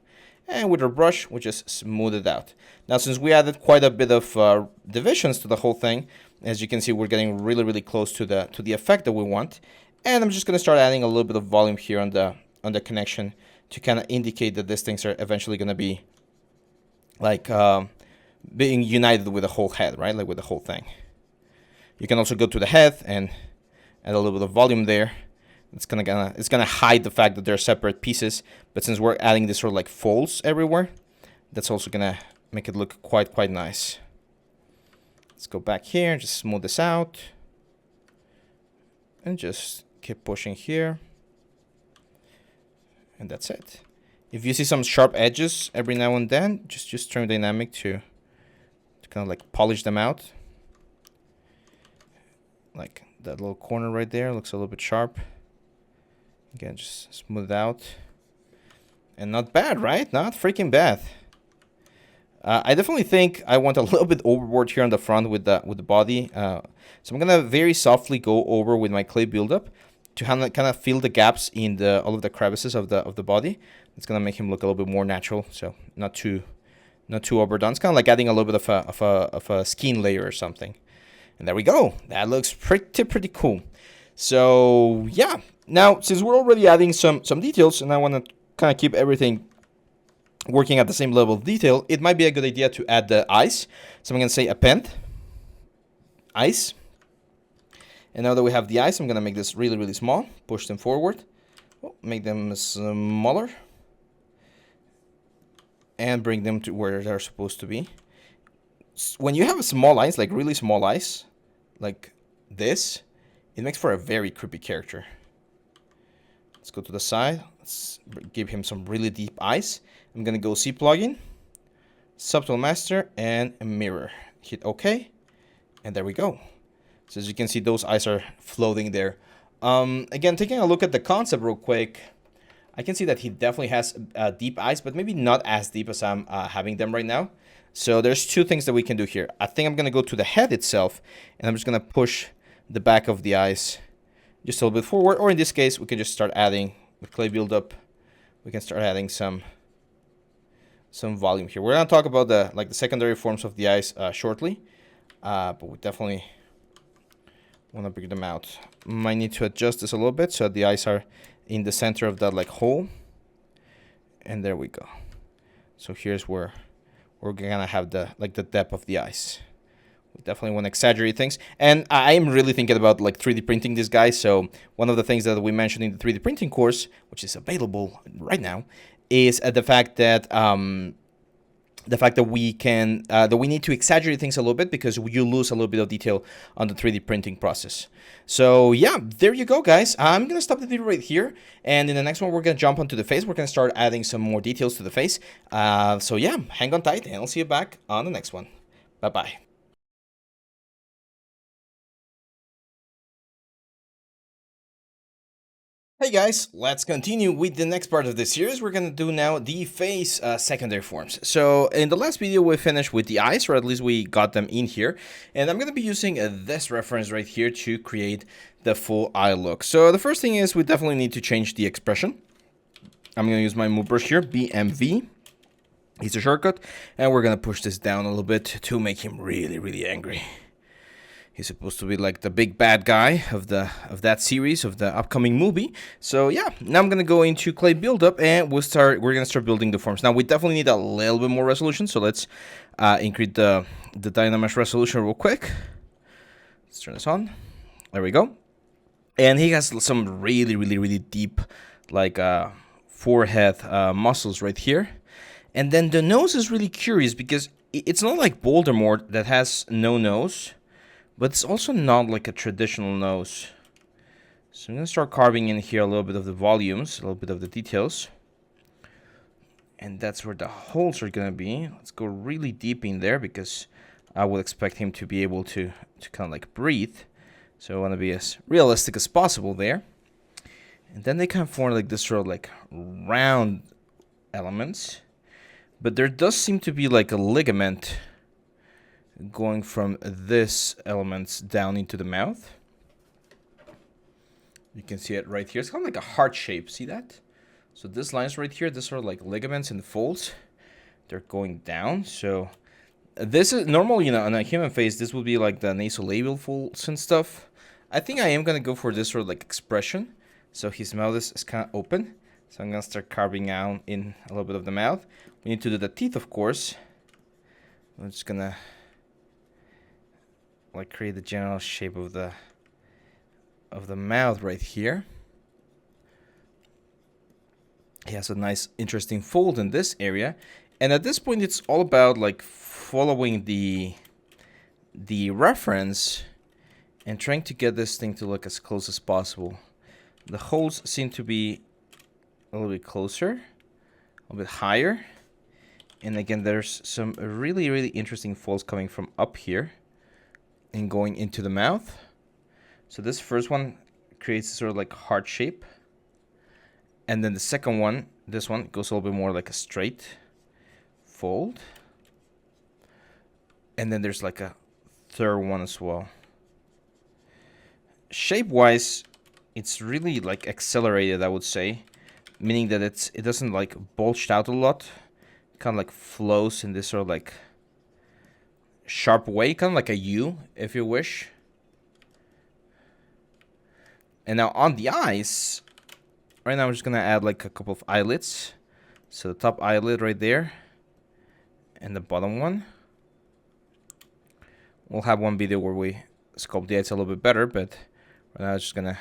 And with our brush, we just smooth it out. Now, since we added quite a bit of divisions to the whole thing, as you can see, we're getting really, really close to the effect that we want. And I'm just going to start adding a little bit of volume here on the connection to kind of indicate that these things are eventually going to be like being united with the whole head, right? Like with the whole thing. You can also go to the head and add a little bit of volume there. It's gonna hide the fact that they're separate pieces, but since we're adding this sort of like folds everywhere, that's also gonna make it look quite nice. Let's go back here, just smooth this out, and just keep pushing here, and that's it. If you see some sharp edges every now and then, just turn dynamic to kind of like polish them out. Like that little corner right there looks a little bit sharp. Again, just smooth out. And not bad, right? Not freaking bad. I definitely think I went a little bit overboard here on the front with the body. So I'm gonna very softly go over with my clay buildup to kind of fill the gaps in all of the crevices of the body. It's gonna make him look a little bit more natural. So not too overdone. It's kind of like adding a little bit of a skin layer or something. And there we go. That looks pretty cool. So yeah. Now, since we're already adding some details, and I want to kind of keep everything working at the same level of detail, it might be a good idea to add the eyes. So I'm going to say append, eyes. And now that we have the eyes, I'm going to make this really, really small. Push them forward. Make them smaller. And bring them to where they're supposed to be. When you have small eyes, like really small eyes, like this, it makes for a very creepy character. Let's go to the side. Let's give him some really deep eyes. I'm going to go C plugin, Subtle Master, and a mirror. Hit OK. And there we go. So as you can see, those eyes are floating there. Again, taking a look at the concept real quick, I can see that he definitely has deep eyes, but maybe not as deep as I'm having them right now. So there's two things that we can do here. I think I'm going to go to the head itself, and I'm just going to push the back of the eyes just a little bit forward, or in this case, we can just start adding with clay buildup. We can start adding some volume here. We're gonna talk about the secondary forms of the eyes shortly, but we definitely want to bring them out. Might need to adjust this a little bit so the eyes are in the center of that like hole, and there we go. So here's where we're gonna have the depth of the eyes. We definitely want to exaggerate things, and I am really thinking about like 3D printing this guy. So one of the things that we mentioned in the 3D printing course, which is available right now, is the fact that we can that we need to exaggerate things a little bit because you lose a little bit of detail on the 3D printing process. So yeah, there you go, guys. I'm gonna stop the video right here, and in the next one we're gonna jump onto the face. We're gonna start adding some more details to the face. So yeah, hang on tight, and I'll see you back on the next one. Bye bye. Hey guys, let's continue with the next part of the series. We're gonna do now the face secondary forms. So in the last video we finished with the eyes, or at least we got them in here, and I'm gonna be using this reference right here to create the full eye look. So the first thing is we definitely need to change the expression. I'm gonna use my move brush here, BMV. It's a shortcut, and we're gonna push this down a little bit to make him really angry. He's supposed to be like the big bad guy of that series, of the upcoming movie. So yeah, now I'm gonna go into clay buildup, and we're gonna start building the forms. Now we definitely need a little bit more resolution, so let's increase the Dynamesh resolution real quick. Let's turn this on. There we go. And he has some really deep, like forehead muscles right here. And then the nose is really curious because it's not like Voldemort that has no nose. But it's also not like a traditional nose. So I'm going to start carving in here a little bit of the volumes, a little bit of the details. And that's where the holes are going to be. Let's go really deep in there because I would expect him to be able to kind of like breathe. So I want to be as realistic as possible there. And then they kind of form like this sort of like round elements. But there does seem to be like a ligament going from this elements down into the mouth. You can see it right here. It's kind of like a heart shape. See that? So this lines right here, this are like ligaments and folds. They're going down. So this is normally, you know, on a human face, this would be like the nasolabial folds and stuff. I think I am gonna go for this sort of like expression. So his mouth is kind of open. So I'm gonna start carving out in a little bit of the mouth. We need to do the teeth, of course. I'm just gonna like create the general shape of the mouth right here. He has a nice interesting fold in this area, and at this point it's all about like following the reference and trying to get this thing to look as close as possible. The holes seem to be a little bit closer, a little bit higher, and again there's some really interesting folds coming from up here and going into the mouth. So this first one creates a sort of like heart shape, and then the second one, this one, goes a little bit more like a straight fold, and then there's like a third one as well. Shape wise, it's really like accelerated, I would say, meaning that it doesn't like bulged out a lot. It kind of like flows in this sort of like sharp way, kind of like a U, if you wish. And now on the eyes, right now I'm just gonna add like a couple of eyelids. So the top eyelid right there, and the bottom one. We'll have one video where we sculpt the eyes a little bit better, but right now I'm just gonna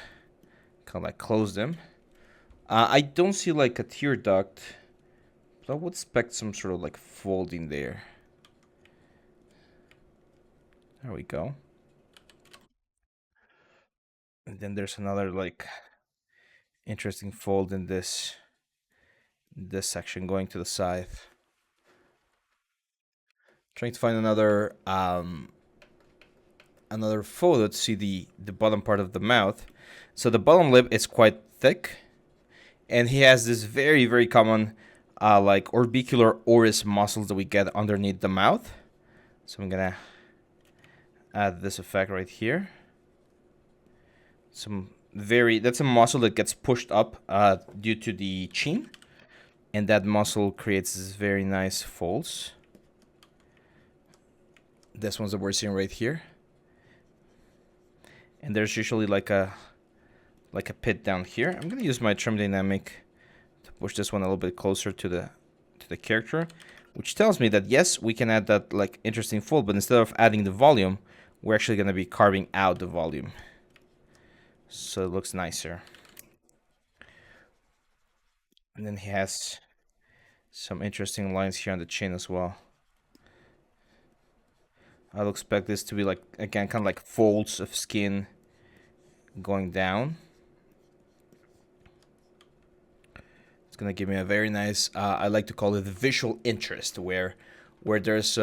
kind of like close them. I don't see like a tear duct, but I would expect some sort of like folding there. There we go. And then there's another like interesting fold in this section going to the side. Trying to find another photo to see the bottom part of the mouth. So the bottom lip is quite thick, and he has this very common like orbicular oris muscles that we get underneath the mouth. So I'm gonna add this effect right here. That's a muscle that gets pushed up due to the chin, and that muscle creates this very nice folds. This one's that we're seeing right here, and there's usually like a pit down here. I'm gonna use my trim dynamic to push this one a little bit closer to to the character, which tells me that yes, we can add that like interesting fold, but instead of adding the volume, we're actually going to be carving out the volume. So it looks nicer. And then he has some interesting lines here on the chin as well. I'll expect this to be like, again, kind of like folds of skin going down. It's gonna give me a very nice, I like to call it the visual interest, where there's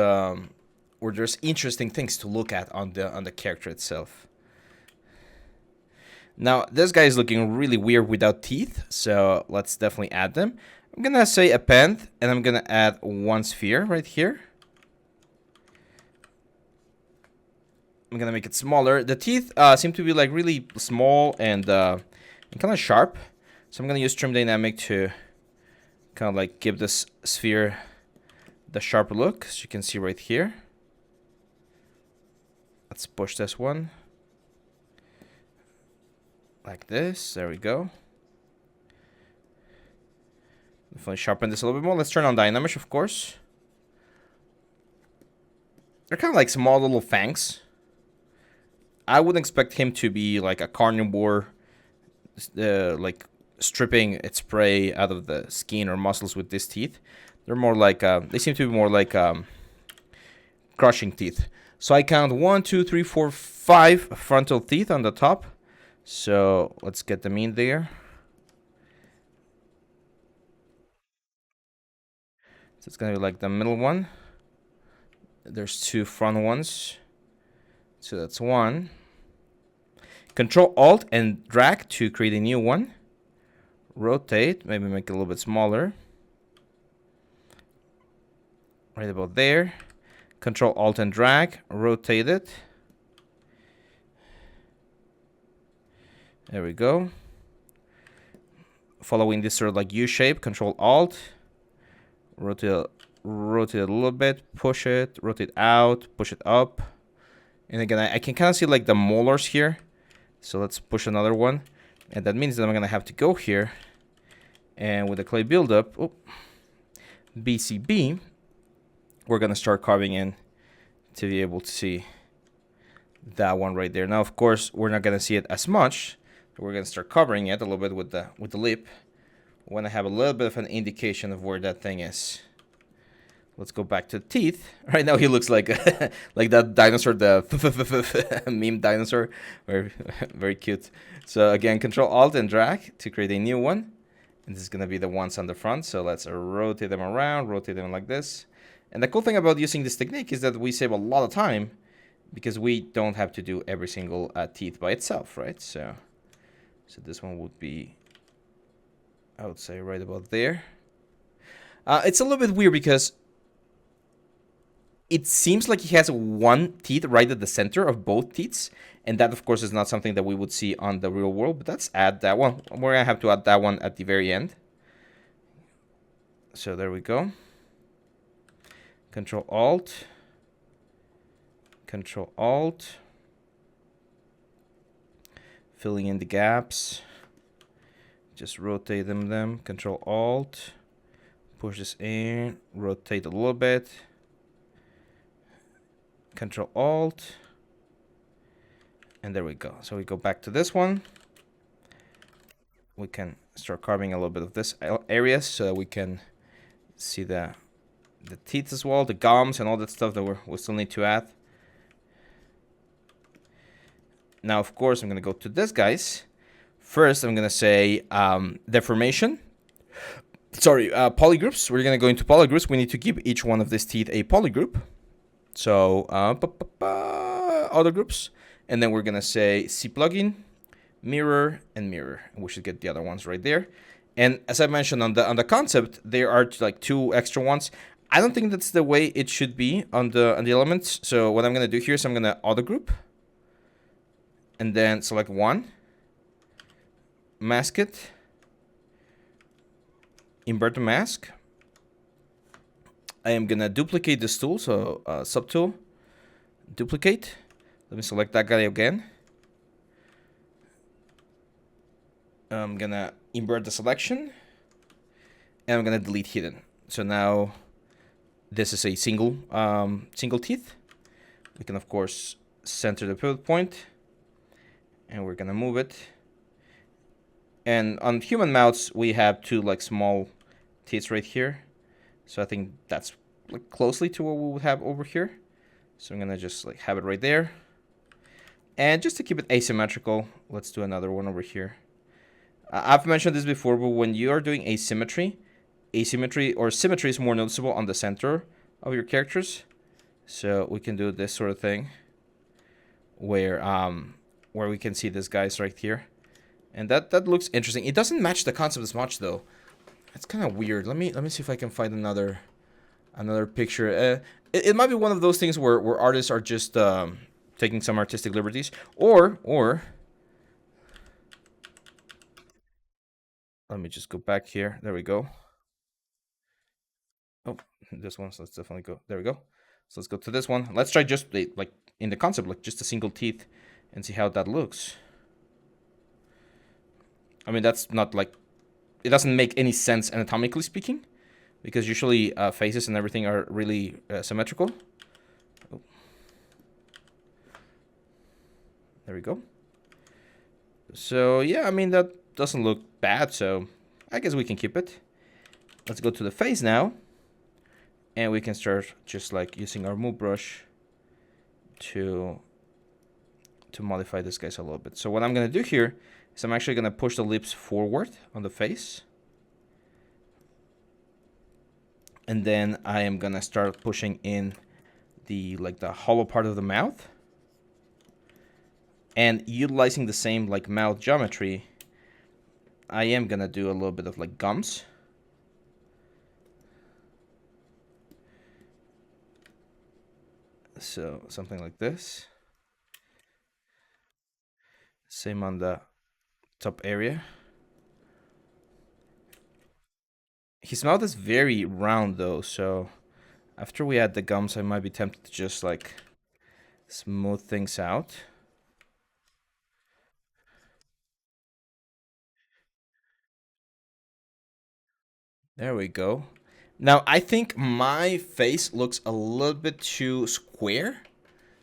interesting things to look at on the character itself. Now this guy is looking really weird without teeth, so let's definitely add them. I'm gonna say append, and I'm gonna add one sphere right here. I'm gonna make it smaller. The teeth seem to be like really small and kind of sharp, so I'm gonna use trim dynamic to kind of like give this sphere the sharp look, as you can see right here. Let's push this one like this. There we go. Definitely sharpen this a little bit more. Let's turn on dynamic, of course. They're kind of like small little fangs. I wouldn't expect him to be like a carnivore, like stripping its prey out of the skin or muscles with these teeth. They're more like, they seem to be more like crushing teeth. So I count 1, 2, 3, 4, 5 frontal teeth on the top. So let's get them in there. So it's gonna be like the middle one. There's 2 front ones. So that's 1. Control Alt and drag to create a new one. Rotate, maybe make it a little bit smaller. Right about there. Control Alt and drag, rotate it. There we go. Following this sort of like U shape, Control Alt. Rotate it a little bit, push it, rotate out, push it up. And again, I can kind of see like the molars here. So let's push another one. And that means that I'm going to have to go here. And with the clay buildup, BCB, we're going to start carving in to be able to see that one right there. Now, of course, we're not going to see it as much. We're going to start covering it a little bit with the lip. We want to have a little bit of an indication of where that thing is. Let's go back to the teeth. Right now he looks like like that dinosaur, the meme dinosaur. Very, very cute. So again, Control Alt and drag to create a new one. And this is going to be the ones on the front. So let's rotate them around, rotate them like this. And the cool thing about using this technique is that we save a lot of time because we don't have to do every single teeth by itself, right? So this one would be, I would say, right about there. It's a little bit weird because it seems like he has one teeth right at the center of both teeth. And that, of course, is not something that we would see on the real world. But let's add that one. We're going to have to add that one at the very end. So there we go. Control Alt. Control Alt. Filling in the gaps. Just rotate them. Control Alt. Push this in. Rotate a little bit. Control Alt. And there we go. So we go back to this one. We can start carving a little bit of this area so we can see the teeth as well, the gums and all that stuff that we still need to add. Now, of course, I'm going to go to this, guys. First, I'm going to say deformation. Sorry, polygroups. We're going to go into polygroups. We need to give each one of these teeth a polygroup. So, other groups. And then we're going to say C plugin, mirror, and mirror. And we should get the other ones right there. And as I mentioned on the concept, there are like 2 extra ones. I don't think that's the way it should be on the elements. So what I'm going to do here is I'm going to auto group. And then select one. Mask it. Invert the mask. I am going to duplicate this tool. So subtool. Duplicate. Let me select that guy again. I'm going to invert the selection. And I'm going to delete hidden. So now this is a single teeth. We can of course center the pivot point, and we're gonna move it. And on human mouths, we have two like small teeth right here. So I think that's like closely to what we would have over here. So I'm gonna just like have it right there. And just to keep it asymmetrical, let's do another one over here. I've mentioned this before, but when you are doing asymmetry or symmetry is more noticeable on the center of your characters. So we can do this sort of thing where we can see this guy's right here. And that looks interesting. It doesn't match the concept as much though. It's kind of weird. Let me see if I can find another picture. It might be one of those things where artists are just taking some artistic liberties, or let me just go back here. There we go. Oh, this one. So let's definitely go. There we go. So let's go to this one. Let's try just like in the concept, like just a single teeth, and see how that looks. I mean, that's not like, it doesn't make any sense anatomically speaking, because usually faces and everything are really symmetrical. Oh. There we go. So yeah, I mean, that doesn't look bad, so I guess we can keep it. Let's go to the face now, and we can start just like using our move brush to modify this guys a little bit. So what I'm gonna do here is I'm actually gonna push the lips forward on the face, and then I am gonna start pushing in the hollow part of the mouth, and utilizing the same like mouth geometry. I am gonna do a little bit of like gums. So something like this. Same on the top area. His mouth is very round though, so after we add the gums, I might be tempted to just like smooth things out. There we go. Now I think my face looks a little bit too square,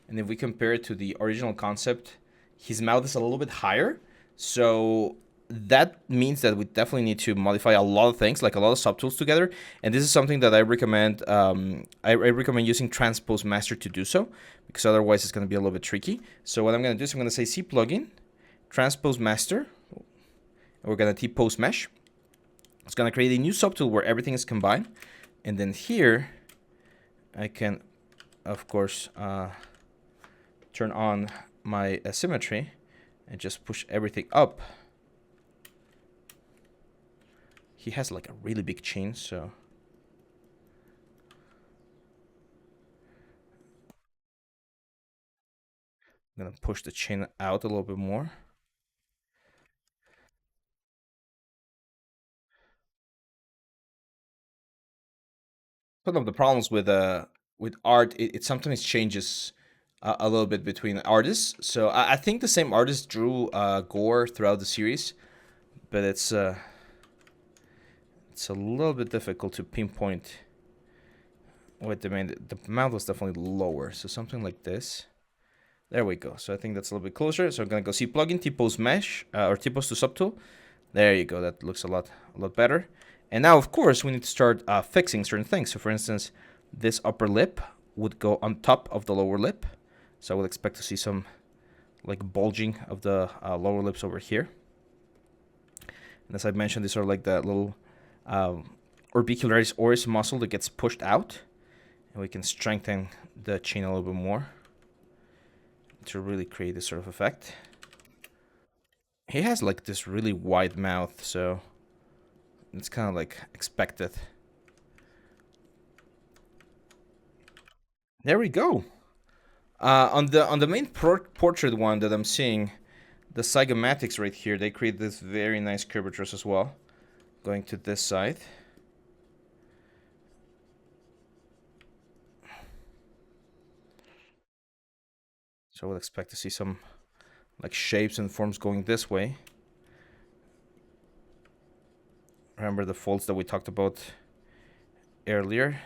and if we compare it to the original concept, his mouth is a little bit higher. So that means that we definitely need to modify a lot of things, like a lot of subtools together. And this is something that I recommend. I recommend using Transpose Master to do so, because otherwise it's going to be a little bit tricky. So what I'm going to do is I'm going to say C plugin, Transpose Master, and we're going to T-Pose Mesh. It's going to create a new subtool where everything is combined. And then here, I can, of course, turn on my symmetry and just push everything up. He has like a really big chin, so I'm gonna push the chin out a little bit more. One of the problems with art, it sometimes changes a little bit between artists. So I think the same artist drew Gorr throughout the series, but it's a little bit difficult to pinpoint. Wait, the mouth was definitely lower, so something like this. There we go. So I think that's a little bit closer. So I'm gonna go see plugin, T-Pose Mesh, or T-Pose to subtool. There you go. That looks a lot better. And now, of course, we need to start fixing certain things. So for instance, this upper lip would go on top of the lower lip. So I would expect to see some like bulging of the lower lips over here. And as I mentioned, these are like that little orbicularis oris muscle that gets pushed out. And we can strengthen the chin a little bit more to really create this sort of effect. He has like this really wide mouth, so it's kind of like expected. There we go. On the main portrait one that I'm seeing, the zygomatics right here, they create this very nice curvatures as well, going to this side. So we'll expect to see some like shapes and forms going this way. Remember the folds that we talked about earlier.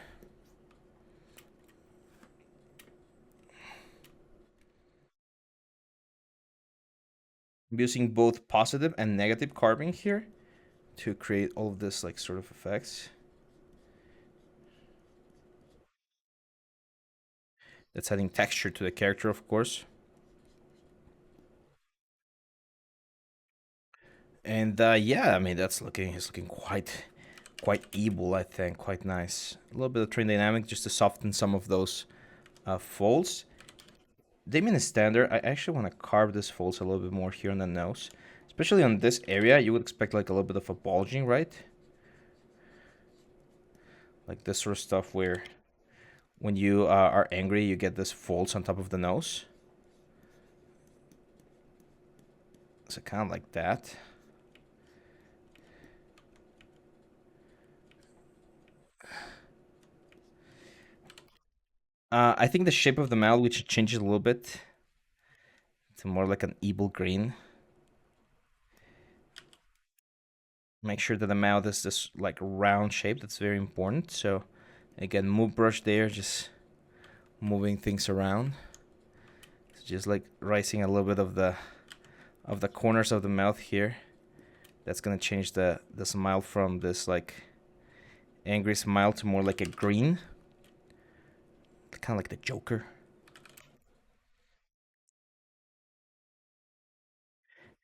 I'm using both positive and negative carving here to create all of this like sort of effects. That's adding texture to the character, of course. And yeah, I mean it's looking quite evil, I think, quite nice. A little bit of train dynamic just to soften some of those folds. Damien is standard. I actually want to carve this folds a little bit more here on the nose, especially on this area. You would expect like a little bit of a bulging, right? Like this sort of stuff where when you are angry, you get this folds on top of the nose. So kind of like that. I think the shape of the mouth, we should change it a little bit to more like an evil green. Make sure that the mouth is this like round shape. That's very important. So again, move brush there, just moving things around. So just like rising a little bit of the corners of the mouth here. That's gonna change the smile from this like angry smile to more like a green. Kind of like the Joker.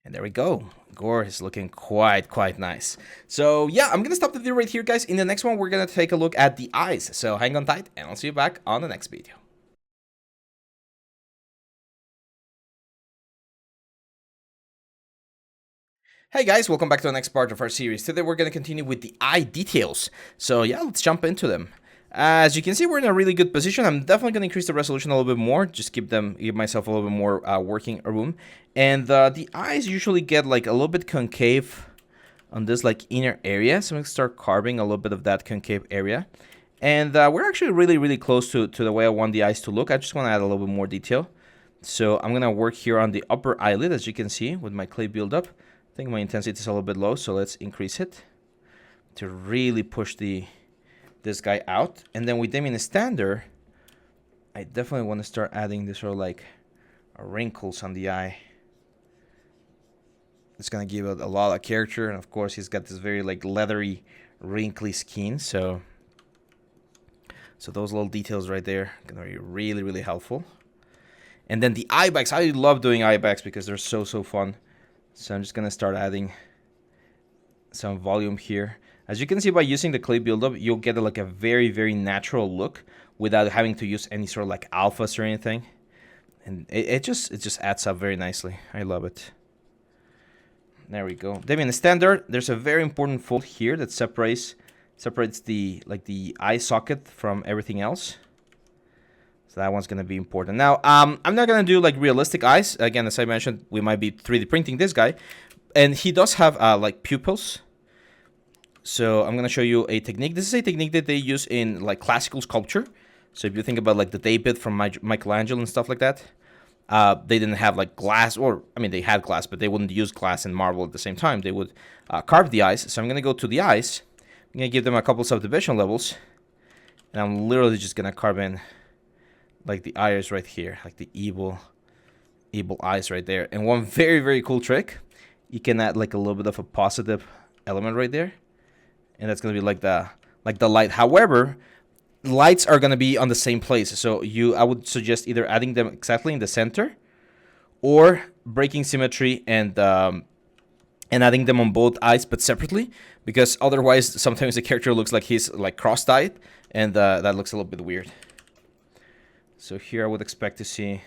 And there we go. Gorr is looking quite nice. So yeah, I'm gonna stop the video right here, guys. In the next one, we're gonna take a look at the eyes. So hang on tight, and I'll see you back on the next video. Hey guys, welcome back to the next part of our series. Today we're going to continue with the eye details. So yeah, let's jump into them. As you can see, we're in a really good position. I'm definitely going to increase the resolution a little bit more. Just give myself a little bit more working room. And the eyes usually get like a little bit concave on this like inner area. So I'm going to start carving a little bit of that concave area. And we're actually really close to the way I want the eyes to look. I just want to add a little bit more detail. So I'm going to work here on the upper eyelid, as you can see, with my clay buildup. I think my intensity is a little bit low, so let's increase it to really push this guy out. And then with Damien Standard, I definitely want to start adding this sort of like wrinkles on the eye. It's gonna give it a lot of character, and of course he's got this very like leathery, wrinkly skin. So those little details right there are gonna be really helpful. And then the eye bags, I love doing eye bags because they're so fun. So I'm just going to start adding some volume here. As you can see, by using the clay buildup, you'll get like a very natural look without having to use any sort of like alphas or anything. And it just adds up very nicely. I love it. There we go. Damien Standard, there's a very important fold here that separates the eye socket from everything else. So that one's going to be important. Now, I'm not going to do like realistic eyes. Again, as I mentioned, we might be 3D printing this guy. And he does have like pupils. So I'm going to show you a technique. This is a technique that they use in like classical sculpture. So if you think about like the David from Michelangelo and stuff like that, they didn't have like glass, or I mean they had glass, but they wouldn't use glass and marble at the same time. They would carve the eyes. So I'm going to go to the eyes. I'm going to give them a couple subdivision levels. And I'm literally just going to carve in like the eyes right here, like the evil eyes right there. And one very cool trick, you can add like a little bit of a positive element right there, and that's gonna be like the light. However, lights are gonna be on the same place, so I would suggest either adding them exactly in the center, or breaking symmetry and adding them on both eyes but separately, because otherwise sometimes the character looks like he's like cross-eyed, and that looks a little bit weird. So here I would expect to see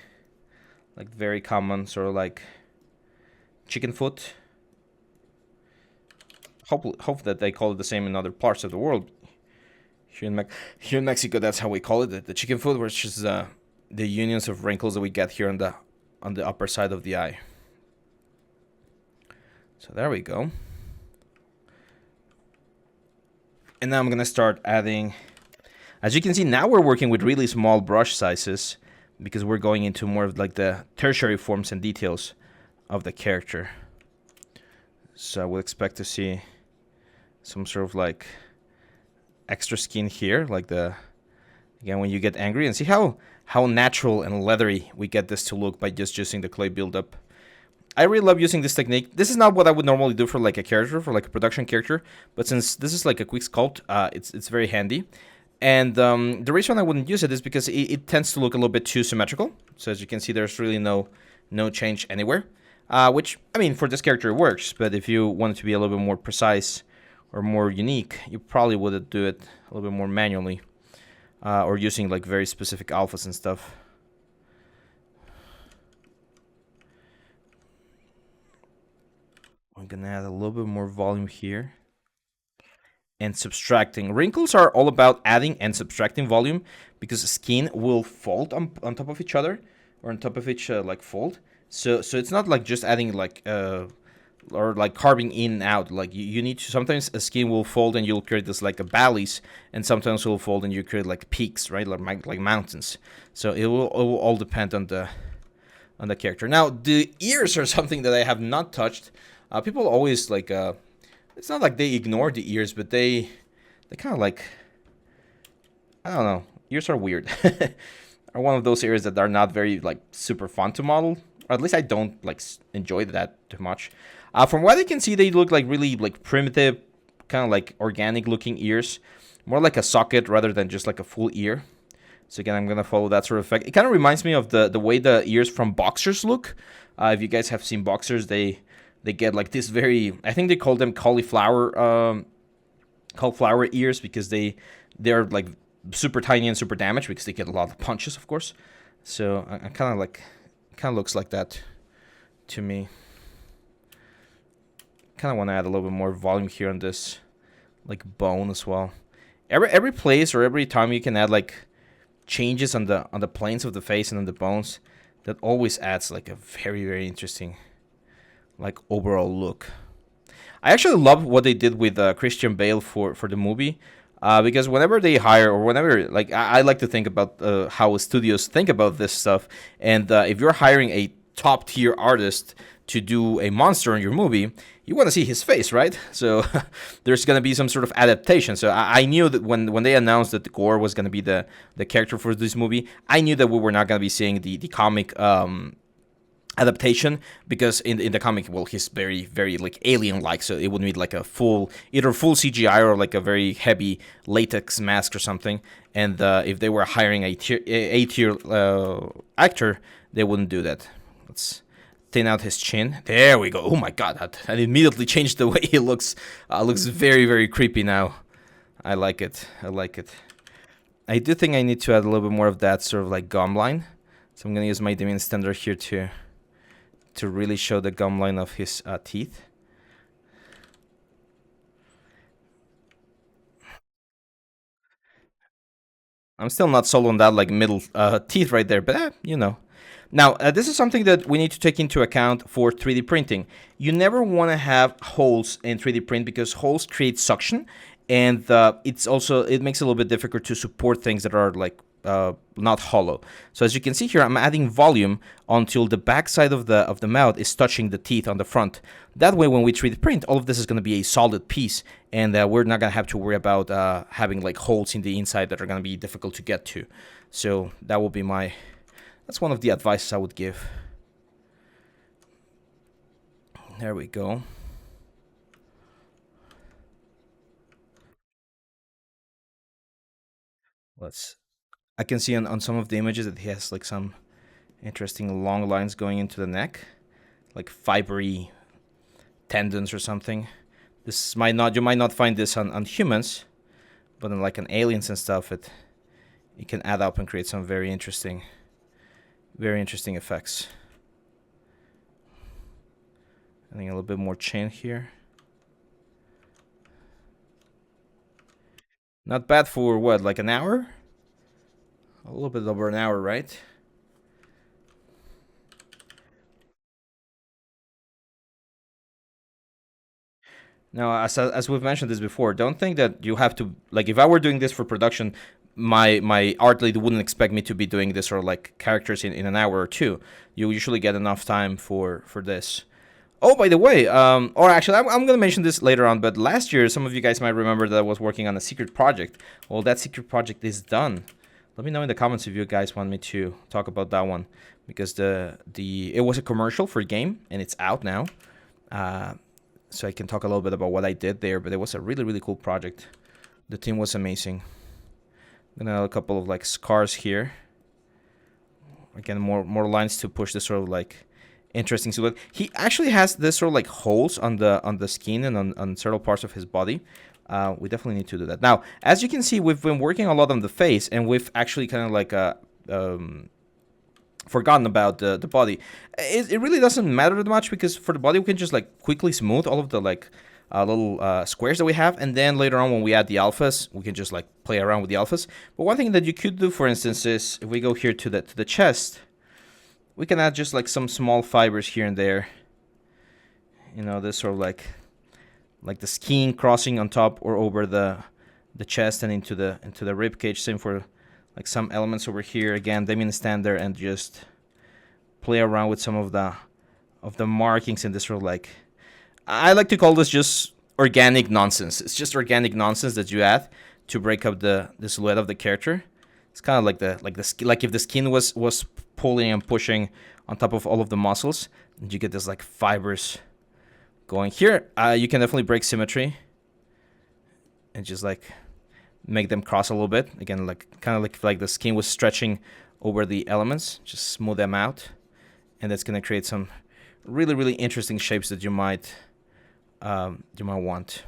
like very common sort of like chicken foot. Hope that they call it the same in other parts of the world. Here in Mexico, that's how we call it, the chicken foot, which is the unions of wrinkles that we get here on the upper side of the eye. So there we go. And now I'm gonna start adding. As you can see, now we're working with really small brush sizes because we're going into more of like the tertiary forms and details of the character. So I would expect to see some sort of like extra skin here, like again when you get angry, and see how natural and leathery we get this to look by just using the clay buildup. I really love using this technique. This is not what I would normally do for like a character, for like a production character, but since this is like a quick sculpt, it's very handy. And the reason I wouldn't use it is because it tends to look a little bit too symmetrical. So as you can see, there's really no change anywhere. Which, I mean, for this character it works, but if you want it to be a little bit more precise or more unique, you probably would do it a little bit more manually. Or using like very specific alphas and stuff. I'm gonna add a little bit more volume here. And subtracting. Wrinkles are all about adding and subtracting volume because skin will fold on top of each other or on top of each like fold. So it's not like just adding like or like carving in and out. Like you need to, sometimes a skin will fold and you'll create this like a valleys, and sometimes it will fold and you create like peaks, right? Like mountains. So it will all depend on the character. Now the ears are something that I have not touched. People always like it's not like they ignore the ears, but they kind of like, I don't know, ears are weird. Are one of those areas that are not very like super fun to model, or at least I don't like enjoy that too much. From what I can see, they look like really like primitive, kind of like organic looking ears, more like a socket rather than just like a full ear. So again, I'm gonna follow that sort of effect. It kind of reminds me of the way the ears from boxers look. If you guys have seen boxers, they get like this very, I think they call them cauliflower ears because they're like super tiny and super damaged because they get a lot of punches, of course. So I kind of like, looks like that to me. Kind of want to add a little bit more volume here on this like bone as well. Every place or every time you can add like changes on the planes of the face and on the bones, that always adds like a very, very interesting like overall look. I actually love what they did with Christian Bale for the movie, because whenever they hire, or whenever, like I like to think about how studios think about this stuff, and if you're hiring a top tier artist to do a monster in your movie, you want to see his face, right? So there's going to be some sort of adaptation. So I knew that when they announced that Gorr was going to be the character for this movie, I knew that we were not going to be seeing the comic adaptation, because in the comic, well, he's very, very like alien like, so it would need like a either full CGI or like a very heavy latex mask or something. And if they were hiring a tier actor, they wouldn't do that. Let's thin out his chin. There we go. Oh my god, that immediately changed the way he looks. Looks very, very creepy now. I like it. I do think I need to add a little bit more of that sort of like gum line. So I'm gonna use my Damien Standard here to really show the gum line of his teeth. I'm still not sold on that like middle teeth right there, but you know. Now, this is something that we need to take into account for 3D printing. You never want to have holes in 3D print because holes create suction, and it makes it a little bit difficult to support things that are like not hollow. So as you can see here, I'm adding volume until the back side of the mouth is touching the teeth on the front. That way, when we 3D print, all of this is going to be a solid piece, and we're not going to have to worry about having like holes in the inside that are going to be difficult to get to. So that will be that's one of the advices I would give. There we go. I can see on some of the images that he has like some interesting long lines going into the neck, like fibery tendons or something. You might not find this on humans, but on like on aliens and stuff, it can add up and create some very interesting effects. Adding a little bit more chin here. Not bad for what, like an hour? A little bit over an hour, right? Now, as we've mentioned this before, don't think that you have to, like, if I were doing this for production, my art lead wouldn't expect me to be doing this or like characters in an hour or two. You usually get enough time for this. Oh, by the way, or actually, I'm going to mention this later on, but last year, some of you guys might remember that I was working on a secret project. Well, that secret project is done. Let me know in the comments if you guys want me to talk about that one, because it was a commercial for a game, and it's out now. So I can talk a little bit about what I did there, but it was a really, really cool project. The team was amazing. I'm gonna have a couple of like scars here. Again, more lines to push this sort of like interesting silhouette. He actually has this sort of like holes on the skin and on several parts of his body. We definitely need to do that. Now, as you can see, we've been working a lot on the face, and we've actually kind of like forgotten about the body. It really doesn't matter that much, because for the body we can just like quickly smooth all of the like little squares that we have, and then later on when we add the alphas, we can just like play around with the alphas. But one thing that you could do, for instance, is if we go here to the chest, we can add just like some small fibers here and there. You know, this sort of like the skin crossing on top or over the chest and into the rib cage. Same for like some elements over here. Again, they mean stand there and just play around with some of the markings in this sort of like, I like to call this just organic nonsense. It's just organic nonsense that you add to break up the silhouette of the character. It's kind of like if the skin was pulling and pushing on top of all of the muscles, and you get this like fibers going here. You can definitely break symmetry and just like make them cross a little bit. Again, like kind of like the skin was stretching over the elements. Just smooth them out, and that's gonna create some really, really interesting shapes that you might want.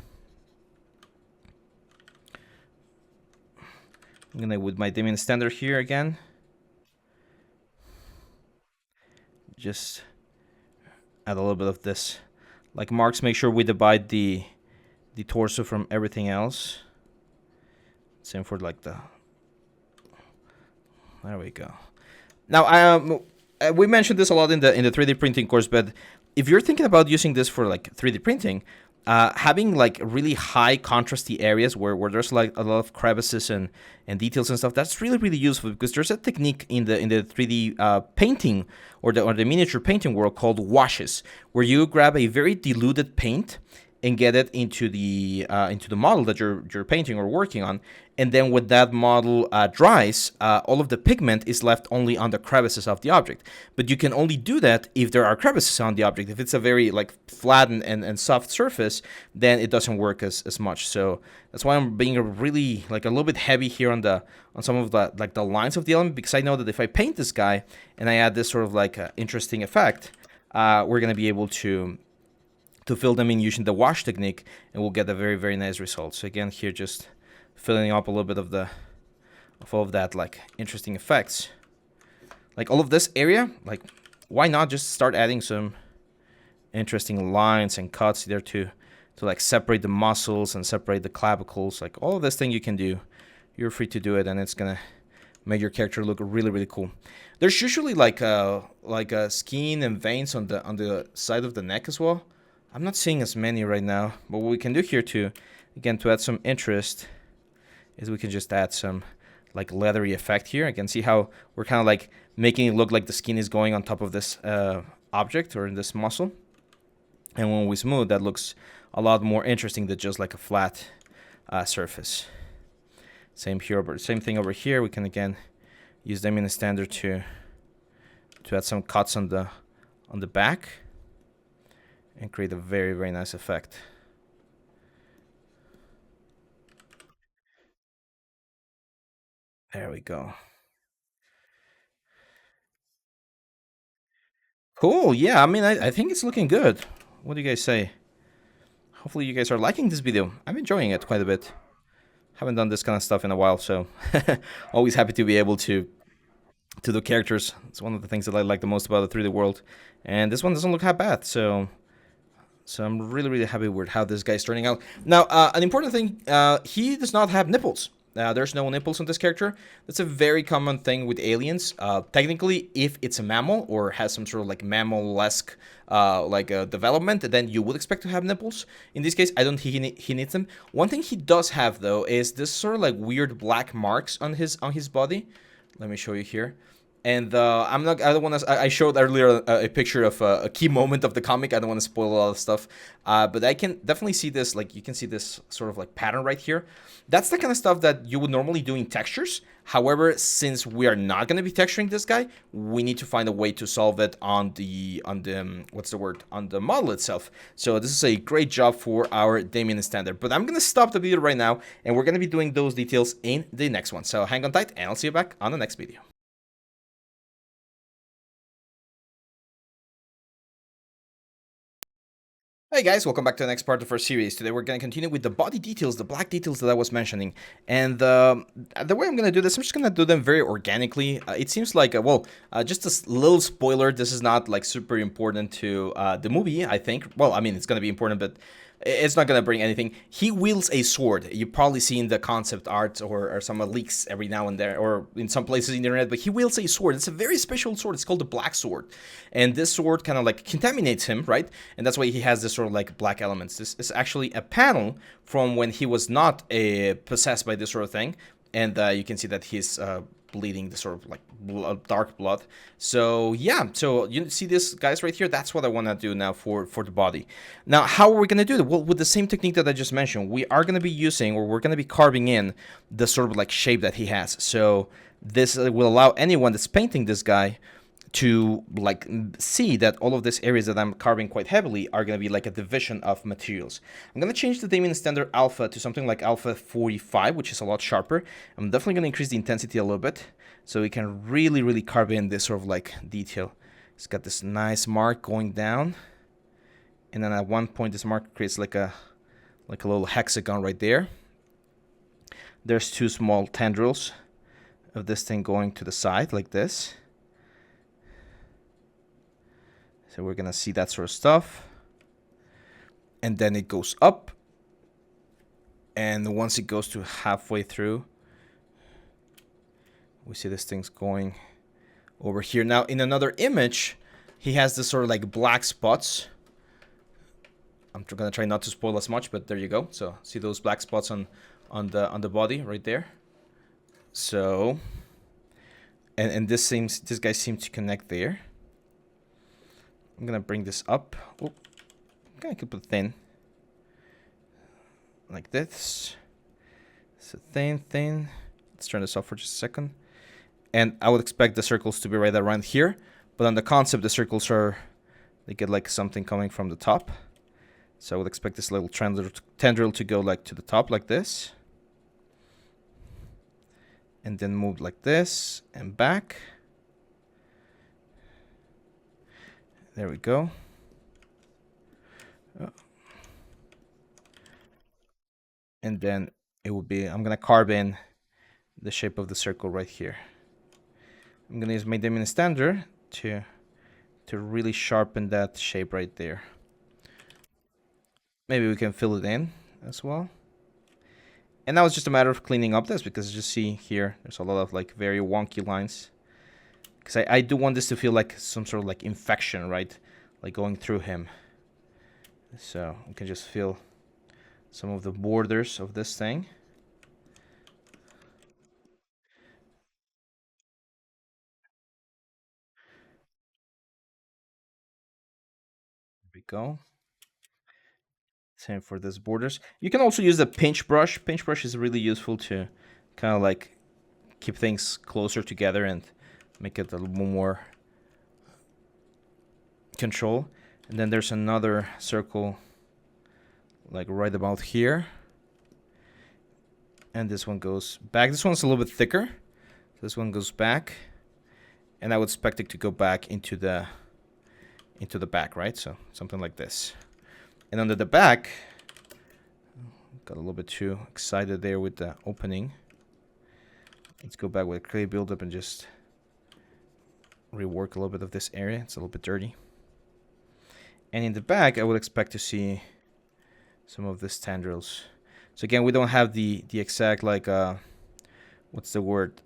I'm gonna, with my Damien standard here again, just add a little bit of this like marks. Make sure we divide the torso from everything else. Same for like there we go. Now, we mentioned this a lot in the 3D printing course, but if you're thinking about using this for like 3D printing, having like really high contrasty areas where there's like a lot of crevices and details and stuff, that's really, really useful, because there's a technique in the 3D painting or the miniature painting world called washes, where you grab a very diluted paint and get it into the model that you're painting or working on, and then when that model dries, all of the pigment is left only on the crevices of the object. But you can only do that if there are crevices on the object. If it's a very like flat and soft surface, then it doesn't work as much. So that's why I'm being really like a little bit heavy here on some of the like the lines of the element, because I know that if I paint this guy and I add this sort of like interesting effect, we're gonna be able to fill them in using the wash technique, and we'll get a very, very nice result. So again, here just filling up a little bit of all of that like interesting effects. Like all of this area, like why not just start adding some interesting lines and cuts there to like separate the muscles and separate the clavicles. Like all of this thing you can do, you're free to do it, and it's gonna make your character look really, really cool. There's usually like a skin and veins on the side of the neck as well. I'm not seeing as many right now, but what we can do here to add some interest is we can just add some like leathery effect here. Again, see how we're kind of like making it look like the skin is going on top of this object or in this muscle. And when we smooth, that looks a lot more interesting than just like a flat surface. Same thing over here. We can again use them in a standard to add some cuts on the back and create a very, very nice effect. There we go. Cool. Yeah, I mean, I think it's looking good. What do you guys say? Hopefully you guys are liking this video. I'm enjoying it quite a bit. Haven't done this kind of stuff in a while, so always happy to be able to do characters. It's one of the things that I like the most about the 3D world. And this one doesn't look half bad, so I'm really, really happy with how this guy's turning out. Now, an important thing, he does not have nipples. There's no nipples on this character. That's a very common thing with aliens. Technically, if it's a mammal or has some sort of like mammal-esque development, then you would expect to have nipples. In this case, I don't think he needs them. One thing he does have, though, is this sort of like weird black marks on his body. Let me show you here. And I'm not. I don't want to. I showed earlier a picture of a key moment of the comic. I don't want to spoil a lot of stuff, but I can definitely see this. Like you can see this sort of like pattern right here. That's the kind of stuff that you would normally do in textures. However, since we are not going to be texturing this guy, we need to find a way to solve it on the what's the word, on the model itself. So this is a great job for our Damien standard. But I'm going to stop the video right now, and we're going to be doing those details in the next one. So hang on tight, and I'll see you back on the next video. Hey guys, welcome back to the next part of our series. Today we're going to continue with the body details, the black details that I was mentioning. And the way I'm going to do this, I'm just going to do them very organically. It seems like, just a little spoiler, this is not like super important to the movie, I think. Well, I mean, it's going to be important, but it's not going to bring anything. He wields a sword. You've probably seen the concept art or some leaks every now and then, or in some places in the internet, but he wields a sword. It's a very special sword. It's called the Black Sword. And this sword kind of like contaminates him, right? And that's why he has this sort of like black elements. This is actually a panel from when he was not possessed by this sort of thing. And you can see that he's bleeding the sort of like dark blood. So yeah, so you see this guys right here. That's what I want to do now for the body. Now how are we going to do that? Well, with the same technique that I just mentioned, we are going to be using, or we're going to be carving in the sort of like shape that he has. So this will allow anyone that's painting this guy to like see that all of these areas that I'm carving quite heavily are going to be like a division of materials. I'm going to change the Damien standard alpha to something like alpha 45, which is a lot sharper. I'm definitely going to increase the intensity a little bit so we can really carve in this sort of like detail. It's got this nice mark going down, and then at one point this mark creates like a little hexagon right there. There's two small tendrils of this thing going to the side like this. So we're going to see that sort of stuff. And then it goes up. And once it goes to halfway through, we see this thing's going over here. Now, in another image, he has this sort of like black spots. I'm going to try not to spoil as much, but there you go. So see those black spots on the body right there. So, and this guy seems to connect there. I'm gonna bring this up. Oh, okay, I could put thin. Like this. So thin. Let's turn this off for just a second. And I would expect the circles to be right around here. But on the concept, the circles they get like something coming from the top. So I would expect this little tendril to go like to the top like this. And then move like this and back. There we go. And then it will be, I'm going to carve in the shape of the circle right here. I'm going to use my Damien standard to really sharpen that shape right there. Maybe we can fill it in as well. And now it's just a matter of cleaning up this, because you see here, there's a lot of like very wonky lines. Because I do want this to feel like some sort of like infection, right? Like going through him. So we can just feel some of the borders of this thing. There we go. Same for these borders. You can also use the pinch brush. Pinch brush is really useful to kind of like keep things closer together and make it a little more control. And then there's another circle like right about here. And this one goes back. This one's a little bit thicker. This one goes back. And I would expect it to go back into the back, right? So something like this. And under the back, got a little bit too excited there with the opening. Let's go back with a clay buildup and just rework a little bit of this area. It's a little bit dirty. And in the back, I would expect to see some of these tendrils. So again, we don't have the exact like what's the word,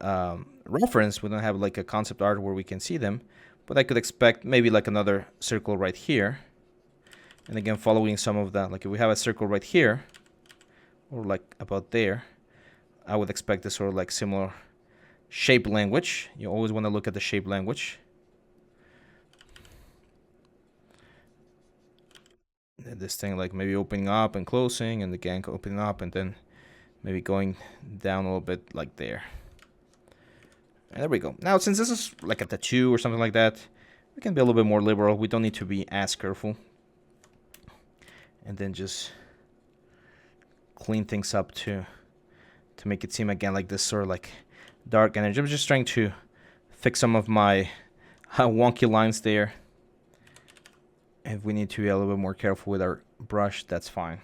reference. We don't have like a concept art where we can see them, but I could expect maybe like another circle right here. And again, following some of that, like if we have a circle right here, or like about there, I would expect this sort of like similar shape language. You always want to look at the shape language. And this thing like maybe opening up and closing, and again opening up, and then maybe going down a little bit like there. And there we go. Now, since this is like a tattoo or something like that, we can be a little bit more liberal. We don't need to be as careful. And then just clean things up to make it seem again like this sort of like dark energy. I'm just trying to fix some of my wonky lines there. If we need to be a little bit more careful with our brush, that's fine.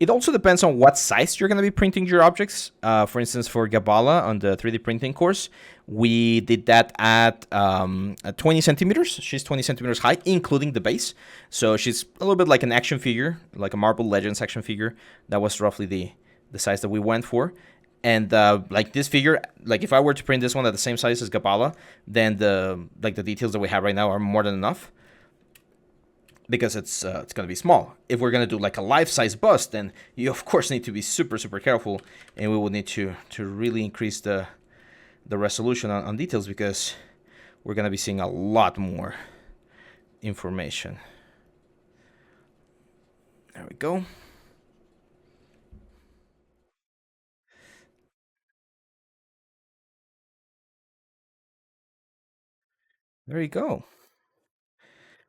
It also depends on what size you're going to be printing your objects. For instance, for Gabala on the 3D printing course, we did that at 20 centimeters. She's 20 centimeters high, including the base. So she's a little bit like an action figure, like a Marvel Legends action figure. That was roughly the size that we went for. And like this figure, like if I were to print this one at the same size as Gabala, then the details that we have right now are more than enough. Because it's gonna be small. If we're gonna do like a life-size bust, then you of course need to be super careful, and we will need to really increase the resolution on details, because we're gonna be seeing a lot more information. There we go. There you go.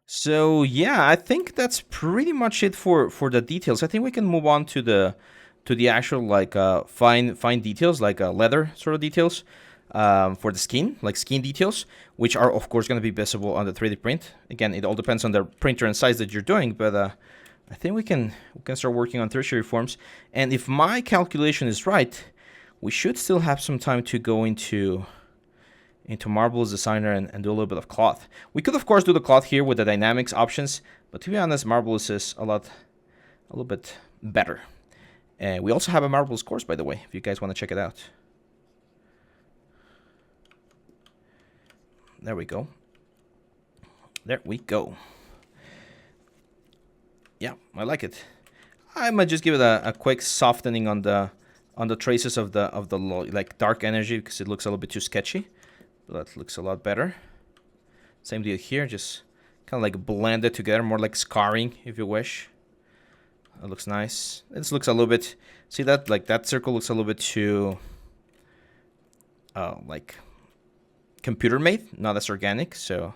So yeah, I think that's pretty much it for the details. I think we can move on to the actual like fine details, like leather sort of details for the skin, like skin details, which are of course going to be visible on the 3D print. Again, it all depends on the printer and size that you're doing, but I think we can start working on tertiary forms. And if my calculation is right, we should still have some time to go into Marvelous Designer and do a little bit of cloth. We could of course do the cloth here with the dynamics options, but to be honest, Marvelous is a little bit better. And we also have a Marvelous course, by the way, if you guys want to check it out. There we go. There we go. Yeah, I like it. I might just give it a quick softening on the traces of the like dark energy, because it looks a little bit too sketchy. That looks a lot better. Same deal here, just kind of like blend it together, more like scarring if you wish. It looks nice. This looks a little bit, see that, like that circle looks a little bit too like computer made, not as organic. So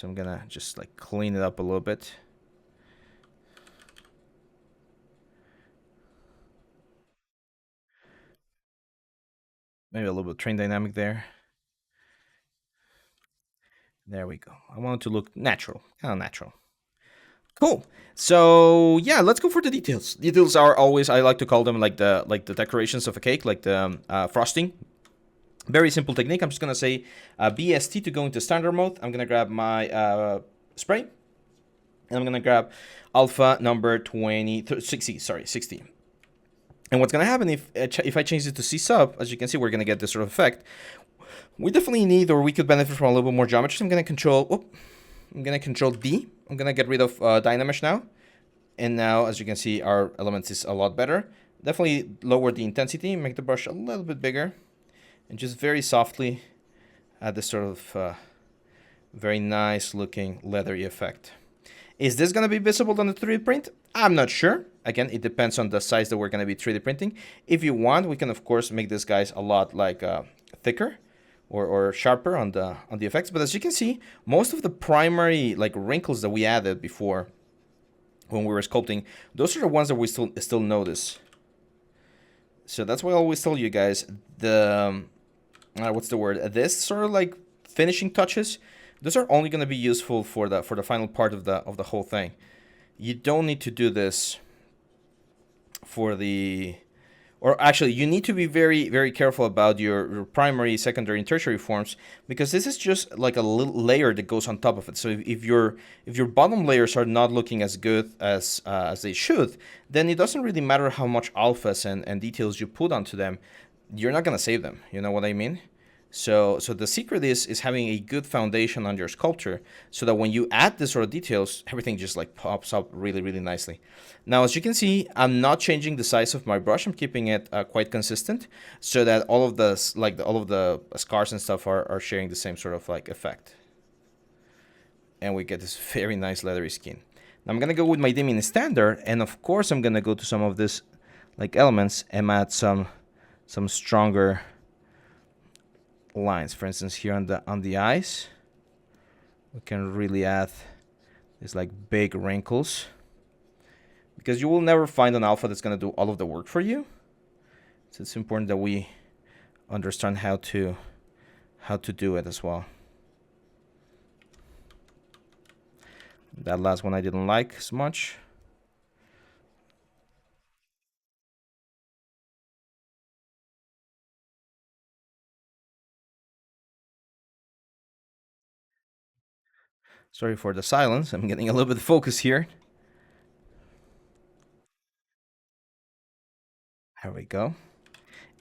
I'm gonna just like clean it up a little bit. Maybe a little bit of train dynamic there. There we go. I want it to look natural, kind of natural. Cool. So yeah, let's go for the details. Details are always, I like to call them like the decorations of a cake, like the frosting. Very simple technique. I'm just gonna say BST to go into standard mode. I'm gonna grab my spray, and I'm gonna grab alpha number 60. And what's gonna happen if I change it to C sub, as you can see, we're gonna get this sort of effect. We definitely need, or we could benefit from a little bit more geometry. So I'm gonna control D. I'm gonna get rid of Dynamesh now. And now, as you can see, our elements is a lot better. Definitely lower the intensity, make the brush a little bit bigger. And just very softly add this sort of very nice looking leathery effect. Is this gonna be visible on the 3D print? I'm not sure. Again, it depends on the size that we're gonna be 3D printing. If you want, we can of course make this guys a lot like thicker or sharper on the effects. But as you can see, most of the primary like wrinkles that we added before when we were sculpting, those are the ones that we still notice. So that's why I always tell you guys the what's the word? This sort of like finishing touches, those are only going to be useful for the final part of the whole thing. You don't need to do this for the, or actually you need to be very careful about your primary, secondary, and tertiary forms, because this is just like a little layer that goes on top of it. So if your bottom layers are not looking as good as they should, then it doesn't really matter how much alphas and details you put onto them. You're not gonna save them. You know what I mean? So the secret is having a good foundation on your sculpture, so that when you add this sort of details, everything just like pops up really, really nicely. Now, as you can see, I'm not changing the size of my brush. I'm keeping it quite consistent, so that all of the all of the scars and stuff are sharing the same sort of like effect. And we get this very nice leathery skin. Now I'm gonna go with my dimming standard, and of course I'm gonna go to some of this like elements and add some stronger lines. For instance, here on the eyes, we can really add these like big wrinkles, because you will never find an alpha that's gonna do all of the work for you. So it's important that we understand how to do it as well. That last one I didn't like as much. Sorry for the silence. I'm getting a little bit of focus here. There we go.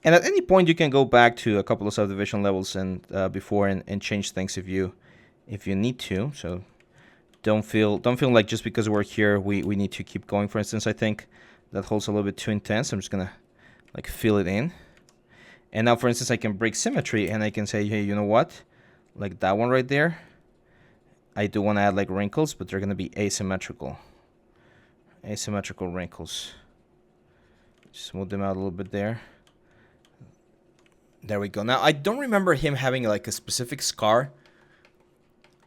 And at any point, you can go back to a couple of subdivision levels and before and change things if you need to. So don't feel like just because we're here we need to keep going. For instance, I think that hole's a little bit too intense. I'm just gonna like fill it in. And now, for instance, I can break symmetry and I can say, hey, you know what? Like that one right there, I do want to add like wrinkles, but they're gonna be asymmetrical. Asymmetrical wrinkles. Smooth them out a little bit there. There we go. Now, I don't remember him having like a specific scar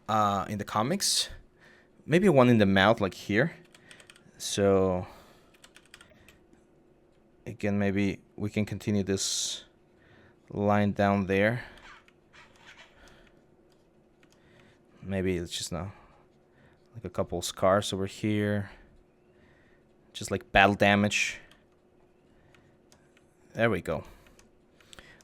in the comics. Maybe one in the mouth, like here. So, again, maybe we can continue this line down there. Maybe it's just now like a couple scars over here. Just like battle damage. There we go.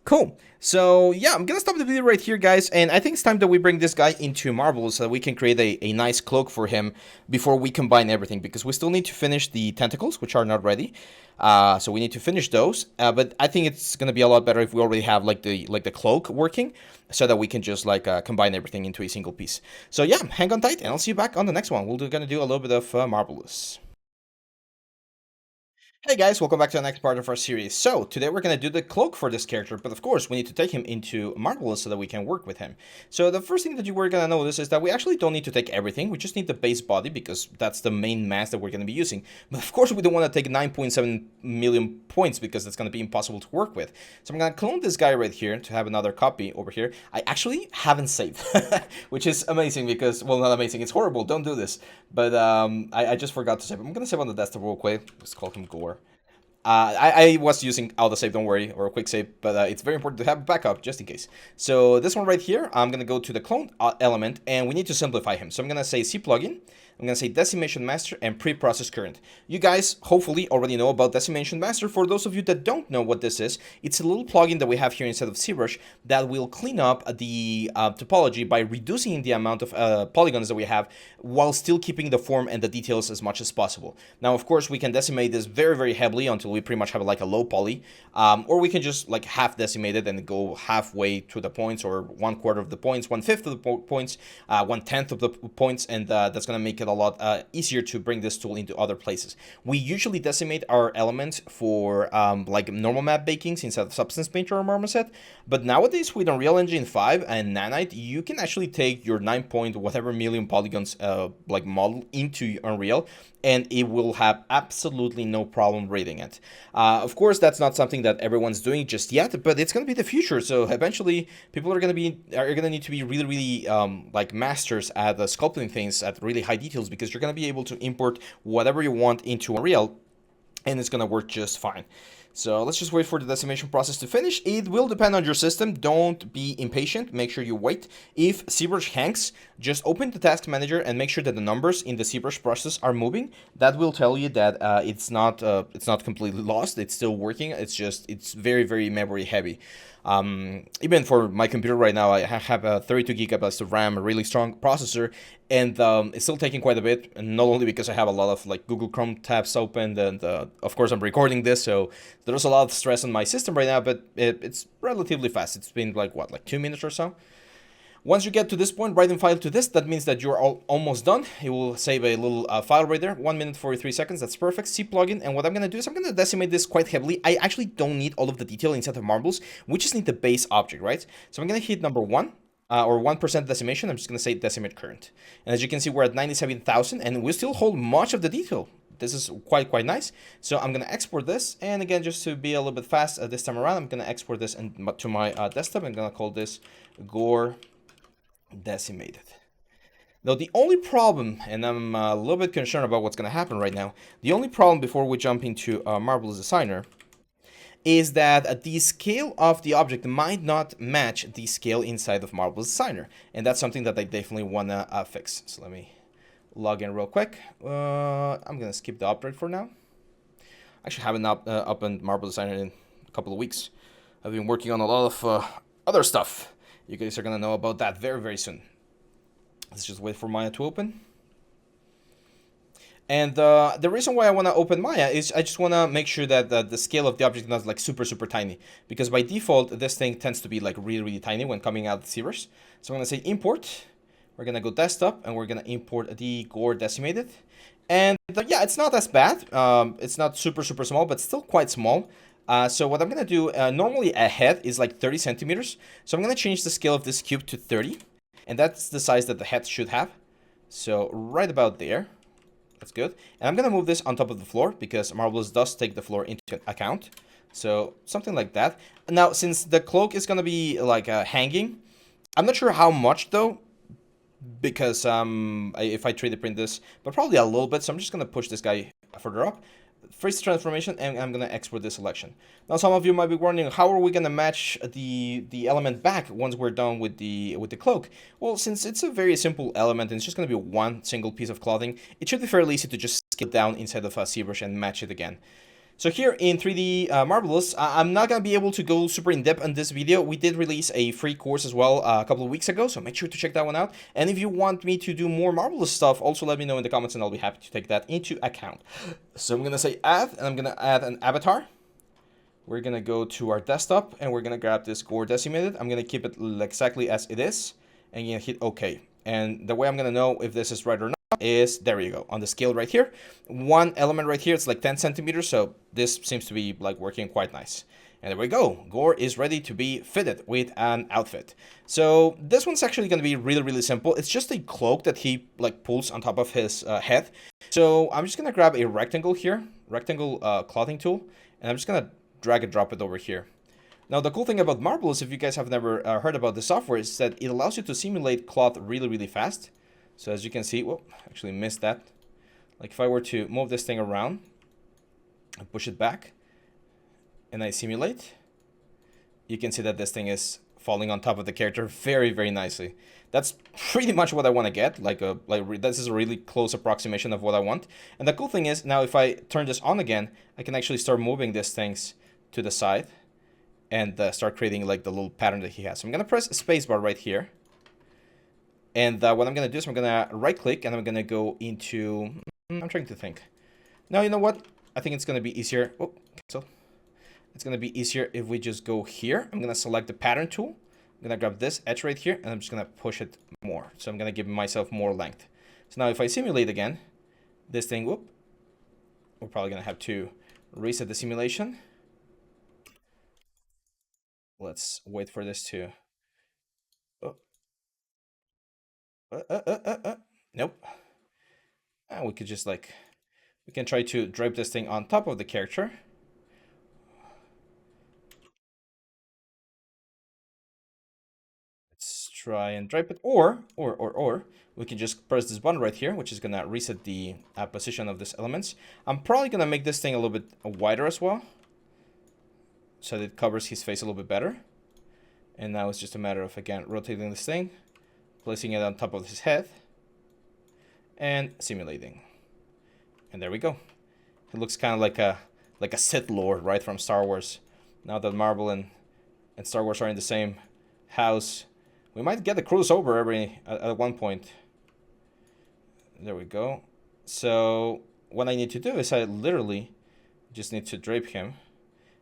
Cool. So yeah, I'm gonna stop the video right here, guys, and I think it's time that we bring this guy into marbles so that we can create a nice cloak for him before we combine everything, because we still need to finish the tentacles, which are not ready. So we need to finish those, but I think it's gonna be a lot better if we already have like the cloak working, so that we can just like combine everything into a single piece. So yeah, hang on tight, and I'll see you back on the next one. We're gonna do a little bit of marvelous. Hey guys, welcome back to the next part of our series. So, today we're going to do the cloak for this character, but of course we need to take him into Marvelous so that we can work with him. So the first thing that you were going to notice is that we actually don't need to take everything, we just need the base body because that's the main mass that we're going to be using. But of course we don't want to take 9.7 million points because that's going to be impossible to work with. So I'm going to clone this guy right here to have another copy over here. I actually haven't saved, which is amazing because, well, not amazing, it's horrible, don't do this. But I just forgot to save. I'm going to save on the desktop real quick. Let's call him Gorr. I was using autosave, don't worry, or a quick save, but it's very important to have a backup just in case. So this one right here, I'm going to go to the clone element, and we need to simplify him. So I'm going to say C plugin, I'm going to say Decimation Master and Pre-Process Current. You guys hopefully already know about Decimation Master. For those of you that don't know what this is, it's a little plugin that we have here inside of Zbrush that will clean up the topology by reducing the amount of polygons that we have while still keeping the form and the details as much as possible. Now, of course, we can decimate this very, very heavily until we pretty much have like a low poly, or we can just like half decimate it and go halfway to the points, or 1/4 of the points, 1/5 of the points, 1/10 of the points, and that's going to make it a lot easier to bring this tool into other places. We usually decimate our elements for like normal map bakings inside of Substance Painter or Marmoset, but nowadays with Unreal Engine 5 and Nanite, you can actually take your 9 point whatever million polygons like model into Unreal, and it will have absolutely no problem reading it. Of course, that's not something that everyone's doing just yet, but it's going to be the future. So eventually, people are going to need to be really, really like masters at sculpting things at really high details, because you're going to be able to import whatever you want into Unreal, and it's going to work just fine. So let's just wait for the decimation process to finish. It will depend on your system. Don't be impatient. Make sure you wait. If Zbrush hangs, just open the task manager and make sure that the numbers in the Zbrush process are moving. That will tell you that it's not completely lost. It's still working. It's very, very memory heavy. Even for my computer right now, I have a 32 gigabytes of RAM, a really strong processor, and it's still taking quite a bit. And not only because I have a lot of like Google Chrome tabs open, and of course I'm recording this, so There's a lot of stress on my system right now, but it's relatively fast. It's been like, what, like 2 minutes or so? Once you get to this point, write in file to this. That means that you're almost done. It will save a little file right there. 1 minute 43 seconds. That's perfect. C plugin. And what I'm going to do is I'm going to decimate this quite heavily. I actually don't need all of the detail inside of marbles. We just need the base object, right? So I'm going to hit number 1. Or 1% decimation. I'm just going to say decimate current. And as you can see, we're at 97,000 and we still hold much of the detail. This is quite nice. So I'm going to export this. And again, just to be a little bit fast this time around, I'm going to export this to my desktop. I'm going to call this Gorr decimated. Now the only problem, and I'm a little bit concerned about what's going to happen right now, the only problem before we jump into Marvelous Designer is that the scale of the object might not match the scale inside of Marvelous Designer, and that's something that I definitely want to fix. So let me log in real quick. I'm going to skip the upgrade for now. I actually haven't opened Marvelous Designer in a couple of weeks. I've been working on a lot of other stuff. You guys are going to know about that very soon. Let's just wait for Maya to open. And the reason why I want to open Maya is I just want to make sure that the scale of the object is not like super tiny. Because by default, this thing tends to be like really tiny when coming out of the Zbrush. So I'm going to say import. We're going to go desktop and we're going to import the Gorr decimated. And yeah, it's not as bad. It's not super small, but still quite small. So what I'm going to do, normally a head is like 30 centimeters. So I'm going to change the scale of this cube to 30. And that's the size that the head should have. So right about there. That's good. And I'm going to move this on top of the floor because Marvelous does take the floor into account. So something like that. Now, since the cloak is going to be like hanging, I'm not sure how much though. Because if I 3D print this, but probably a little bit. So I'm just going to push this guy further up. Freeze the transformation, and I'm going to export this selection. Now, some of you might be wondering, how are we going to match the element back once we're done with the cloak? Well, since it's a very simple element and it's just going to be one single piece of clothing, it should be fairly easy to just scale down inside of a Zbrush and match it again. So here in 3D Marvelous, I'm not going to be able to go super in-depth on this video. We did release a free course as well a couple of weeks ago, so make sure to check that one out. And if you want me to do more Marvelous stuff, also let me know in the comments and I'll be happy to take that into account. So I'm going to say add, and I'm going to add an avatar. We're going to go to our desktop, and we're going to grab this Gorr decimated. I'm going to keep it exactly as it is, and you're going to hit OK. And the way I'm going to know if this is right or not is, there you go, on the scale right here. One element right here, it's like 10 centimeters, so this seems to be like working quite nice. And there we go, Gorr is ready to be fitted with an outfit. So this one's actually going to be really simple. It's just a cloak that he like pulls on top of his head. So I'm just going to grab a rectangle here, rectangle clothing tool, and I'm just going to drag and drop it over here. Now, the cool thing about Marvelous, if you guys have never heard about the software, is that it allows you to simulate cloth really fast. So as you can see, whoop, actually missed that. Like if I were to move this thing around and push it back and I simulate, you can see that this thing is falling on top of the character very nicely. That's pretty much what I want to get. This is a really close approximation of what I want. And the cool thing is now if I turn this on again, I can actually start moving these things to the side and start creating like the little pattern that he has. So I'm going to press spacebar right here. And what I'm going to do is I'm going to right click and I'm going to go into, I'm trying to think. Now, you know what? I think it's going to be easier. Oh, cancel. It's going to be easier if we just go here. I'm going to select the pattern tool. I'm going to grab this edge right here and I'm just going to push it more. So I'm going to give myself more length. So now if I simulate again, this thing, whoop, we're probably going to have to reset the simulation. Let's wait for this to, nope. And we could just like, we can try to drape this thing on top of the character. Let's try and drape it, or we can just press this button right here, which is gonna reset the position of these elements. I'm probably gonna make this thing a little bit wider as well, so that it covers his face a little bit better. And now it's just a matter of, again, rotating this thing, placing it on top of his head, and simulating. And there we go. It looks kind of like a Sith Lord, right, from Star Wars. Now that Marvel and Star Wars are in the same house, we might get a crossover at one point. There we go. So what I need to do is I literally just need to drape him,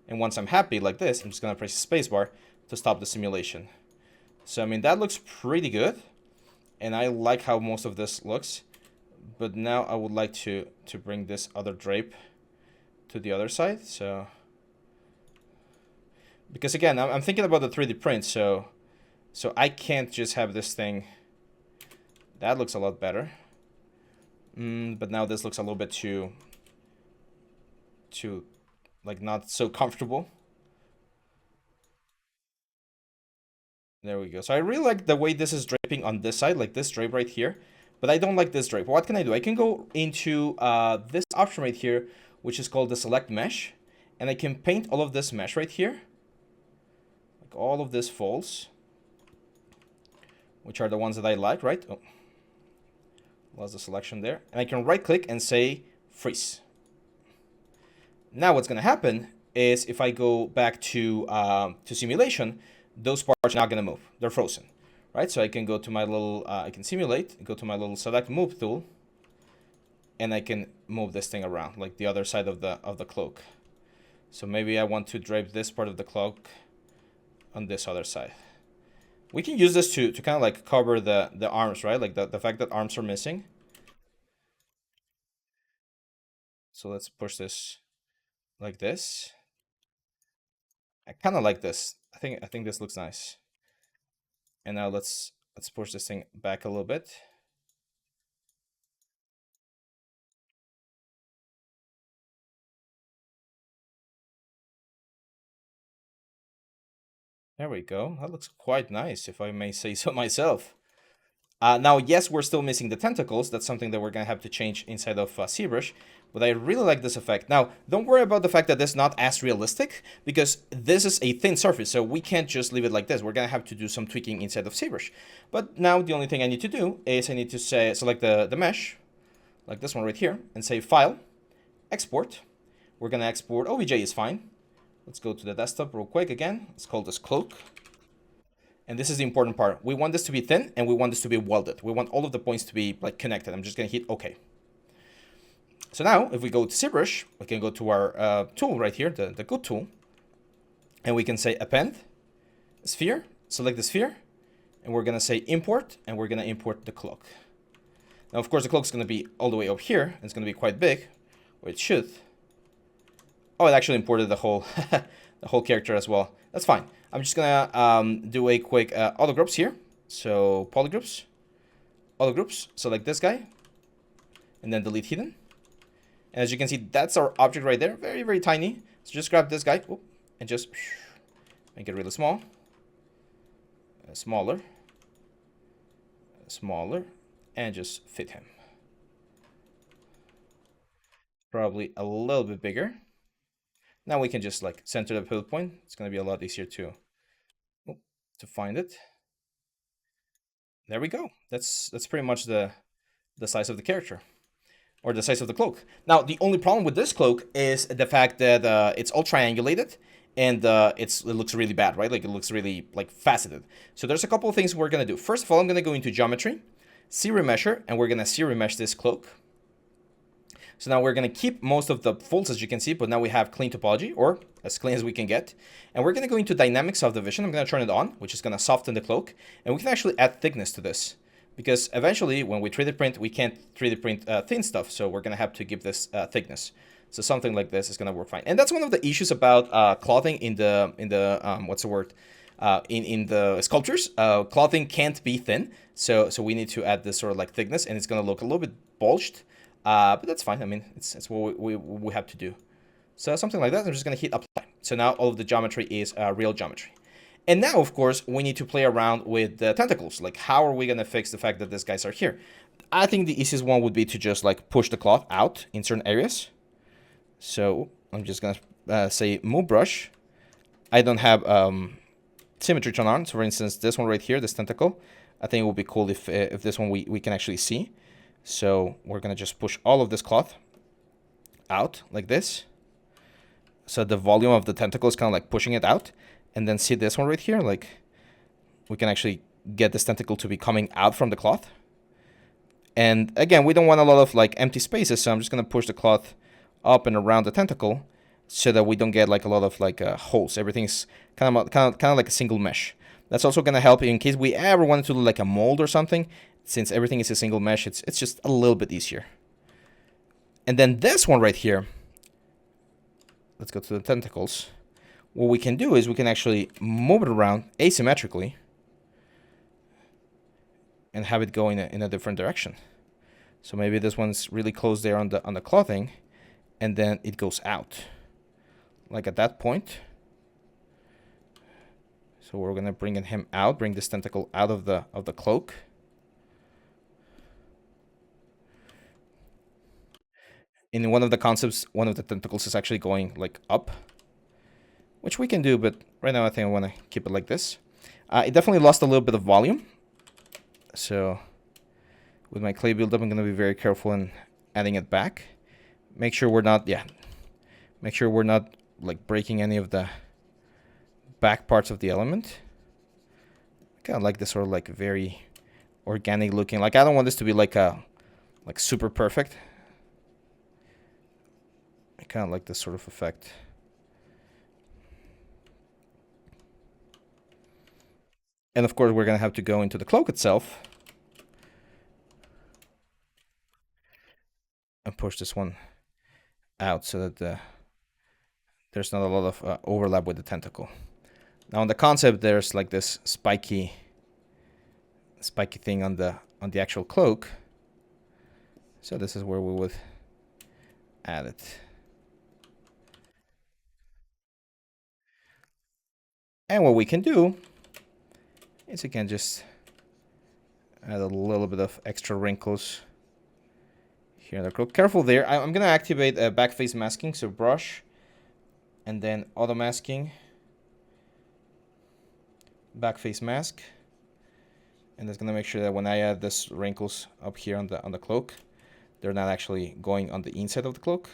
And once I'm happy like this, I'm just gonna press spacebar to stop the simulation. So I mean, that looks pretty good, and I like how most of this looks. But now I would like to bring this other drape to the other side. So because again, I'm thinking about the 3D print, so I can't just have this thing. That looks a lot better. But now this looks a little bit too like not so comfortable. There we go. So I really like the way this is draping on this side, like this drape right here. But I don't like this drape. What can I do? I can go into this option right here, which is called the select mesh. And I can paint all of this mesh right here. Like all of this folds, which are the ones that I like, right? Oh, lost the selection there. And I can right click and say freeze. Now what's going to happen is if I go back to simulation, those parts are not going to move. They're frozen, right? So I can go to my little, I can simulate, go to my little select move tool, and I can move this thing around, like the other side of the cloak. So maybe I want to drape this part of the cloak on this other side. We can use this to kind of like cover the arms, right? Like the fact that arms are missing. So let's push this like this. I kind of like this. I think this looks nice. And now let's push this thing back a little bit. There we go. That looks quite nice, if I may say so myself. Now, yes, we're still missing the tentacles. That's something that we're going to have to change inside of Zbrush. But I really like this effect. Now, don't worry about the fact that this is not as realistic, because this is a thin surface, so we can't just leave it like this. We're going to have to do some tweaking inside of Zbrush. But now the only thing I need to do is I need to select the mesh, like this one right here, and say File, Export. We're going to export OBJ is fine. Let's go to the desktop real quick again. Let's call this Cloak. And this is the important part. We want this to be thin, and we want this to be welded. We want all of the points to be like connected. I'm just going to hit OK. So now, if we go to Zbrush, we can go to our tool right here, the good tool. And we can say Append, Sphere, select the sphere. And we're going to say Import, and we're going to import the cloak. Now, of course, the cloak is going to be all the way up here. And it's going to be quite big, or it should. Oh, it actually imported the whole the whole character as well. That's fine. I'm just gonna do a quick auto groups here. So polygroups, auto groups. Select this guy, and then delete hidden. And as you can see, that's our object right there. Very, very tiny. So just grab this guy and just make it really small, smaller, smaller, and just fit him. Probably a little bit bigger. Now we can just like center the pivot point. It's going to be a lot easier to find it. There we go. That's pretty much the size of the character, or the size of the cloak. Now the only problem with this cloak is the fact that it's all triangulated, and it looks really bad, right? Like it looks really like faceted. So there's a couple of things we're going to do. First of all, I'm going to go into geometry, Z-remesher, and we're going to Z-remesh this cloak. So now we're going to keep most of the folds, as you can see, but now we have clean topology, or as clean as we can get. And we're going to go into dynamic subdivision. I'm going to turn it on, which is going to soften the cloak. And we can actually add thickness to this, because eventually when we 3D print, we can't 3D print thin stuff. So we're going to have to give this thickness. So something like this is going to work fine. And that's one of the issues about clothing in the what's the word? In the sculptures. Clothing can't be thin. So we need to add this sort of like thickness, and it's going to look a little bit bulged. But that's fine. I mean, it's what we have to do. So something like that. I'm just going to hit apply. So now all of the geometry is real geometry. And now, of course, we need to play around with the tentacles. Like, how are we going to fix the fact that these guys are here? I think the easiest one would be to just like push the cloth out in certain areas. So I'm just going to say move brush. I don't have symmetry turned on. So for instance, this one right here, this tentacle, I think it would be cool if this one we can actually see. So we're going to just push all of this cloth out like this. So the volume of the tentacle is kind of like pushing it out. And then see this one right here? Like we can actually get this tentacle to be coming out from the cloth. And again, we don't want a lot of like empty spaces. So I'm just going to push the cloth up and around the tentacle. so that we don't get like a lot of like holes. Everything's kind of like a single mesh. That's also gonna help in case we ever wanted to do like a mold or something. Since everything is a single mesh, it's just a little bit easier. And then this one right here, let's go to the tentacles. What we can do is we can actually move it around asymmetrically and have it go in a different direction. So maybe this one's really close there on the clothing, and then it goes out, like at that point. So we're gonna bring him out, bring this tentacle out of the cloak. In one of the concepts, one of the tentacles is actually going like up, which we can do, but right now I think I want to keep it like this. It definitely lost a little bit of volume. So with my clay buildup, I'm going to be very careful in adding it back. Make sure we're not, make sure we're not like breaking any of the back parts of the element. I kind of like this sort of like very organic looking. Like I don't want this to be like super perfect. I kind of like this sort of effect. And of course, we're going to have to go into the cloak itself and push this one out so that there's not a lot of overlap with the tentacle. Now on the concept, there's like this spiky thing on the actual cloak. So this is where we would add it. And what we can do is we can just add a little bit of extra wrinkles here in the cloak. Careful there. I'm going to activate back face masking. So brush and then auto masking. Back face mask. And it's going to make sure that when I add this wrinkles up here on the cloak, they're not actually going on the inside of the cloak.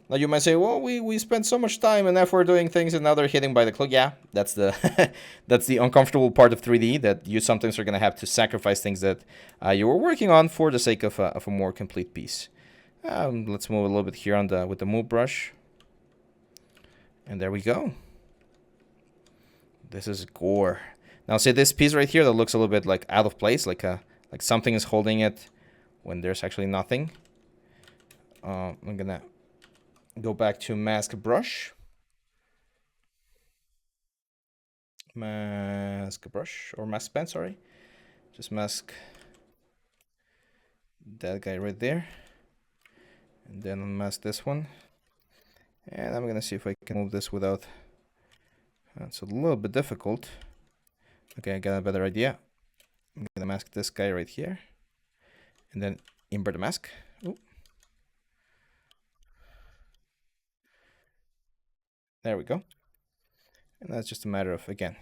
Now you might say, well, we spent so much time and effort doing things and now they're hitting by the cloak. Yeah, that's the that's the uncomfortable part of 3D, that you sometimes are going to have to sacrifice things that you were working on for the sake of a more complete piece. Let's move a little bit here on with the move brush. And there we go. This is Gorr. Now see this piece right here that looks a little bit like out of place, like something is holding it when there's actually nothing. I'm gonna go back to mask brush. Mask brush or mask pen, sorry. Just mask that guy right there. And then unmask this one. And I'm gonna see if I can move this without. It's a little bit difficult. Okay, I got a better idea. I'm gonna mask this guy right here. And then invert the mask. Ooh. There we go. And that's just a matter of, again,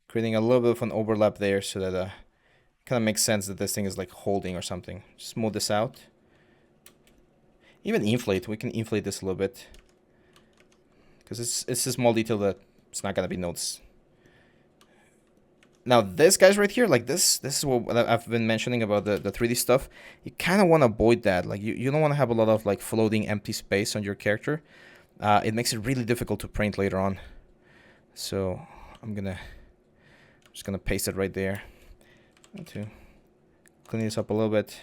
creating a little bit of an overlap there so that kind of makes sense that this thing is like holding or something. Smooth this out. Even inflate. We can inflate this a little bit. Because it's a small detail that it's not going to be noticed. Now this guy's right here, like this is what I've been mentioning about the 3D stuff. You kind of want to avoid that. Like you don't want to have a lot of like floating empty space on your character. It makes it really difficult to paint later on. So I'm just gonna paste it right there. To clean this up a little bit.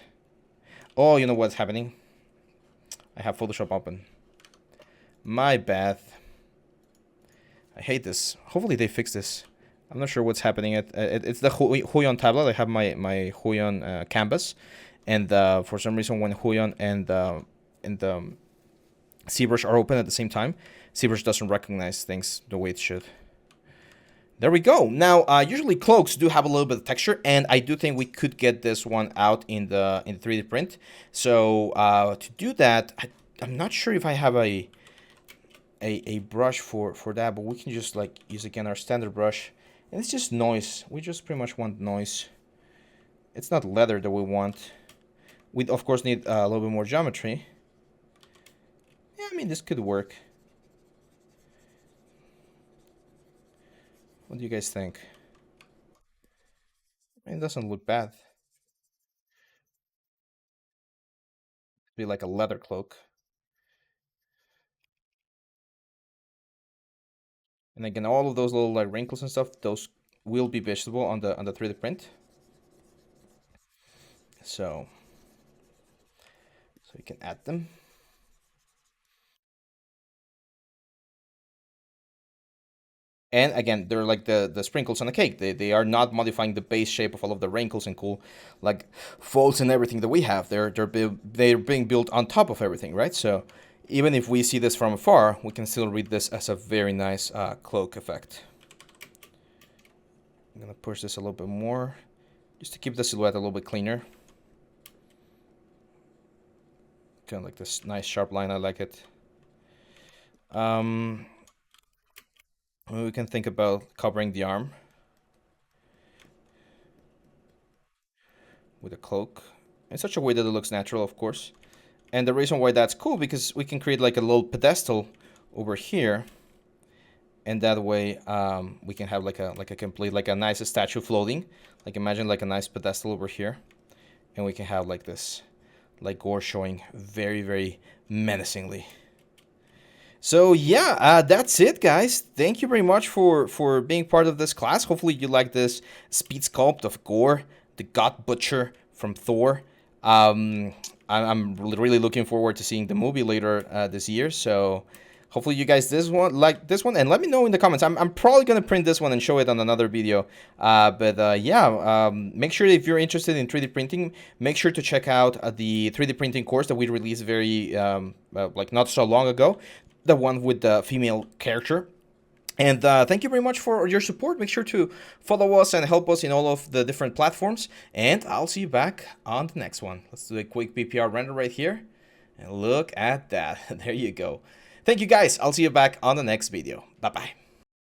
Oh, you know what's happening? I have Photoshop open. My bad. I hate this. Hopefully they fix this. I'm not sure what's happening. It's the Huion tablet. I have my Huion canvas, and for some reason when Huion and the Zbrush are open at the same time, Zbrush doesn't recognize things the way it should. There we go. Now, usually cloaks do have a little bit of texture, and I do think we could get this one out in the 3D print. So to do that, I'm not sure if I have a brush for that, but we can just like use again our standard brush, and it's just noise. We just pretty much want noise. It's not leather that we want. We of course need a little bit more geometry. Yeah, I mean this could work. What do you guys think? I mean, it doesn't look bad. It'd be like a leather cloak. And again, all of those little like wrinkles and stuff, those will be visible on the 3D print. So you can add them. And again, they're like the sprinkles on a cake. They are not modifying the base shape of all of the wrinkles and cool like folds and everything that we have. They're being built on top of everything, right? So even if we see this from afar, we can still read this as a very nice cloak effect. I'm gonna push this a little bit more, just to keep the silhouette a little bit cleaner. Kind of like this nice sharp line. I like it. We can think about covering the arm with a cloak in such a way that it looks natural, of course. And the reason why that's cool, because we can create like a little pedestal over here, and that way we can have like a complete, like a nice statue floating. Like imagine like a nice pedestal over here, and we can have like this, like Gorr showing very, very menacingly. So yeah, that's it, guys. Thank you very much for being part of this class. Hopefully you like this speed sculpt of Gorr, the God Butcher from Thor. I'm really looking forward to seeing the movie later this year. So hopefully you guys like this one, and let me know in the comments. I'm probably gonna print this one and show it on another video. Yeah, make sure if you're interested in 3D printing, make sure to check out the 3D printing course that we released very like not so long ago. The one with the female character. And thank you very much for your support. Make sure to follow us and help us in all of the different platforms. And I'll see you back on the next one. Let's do a quick PPR render right here. And look at that. There you go. Thank you guys. I'll see you back on the next video. Bye-bye.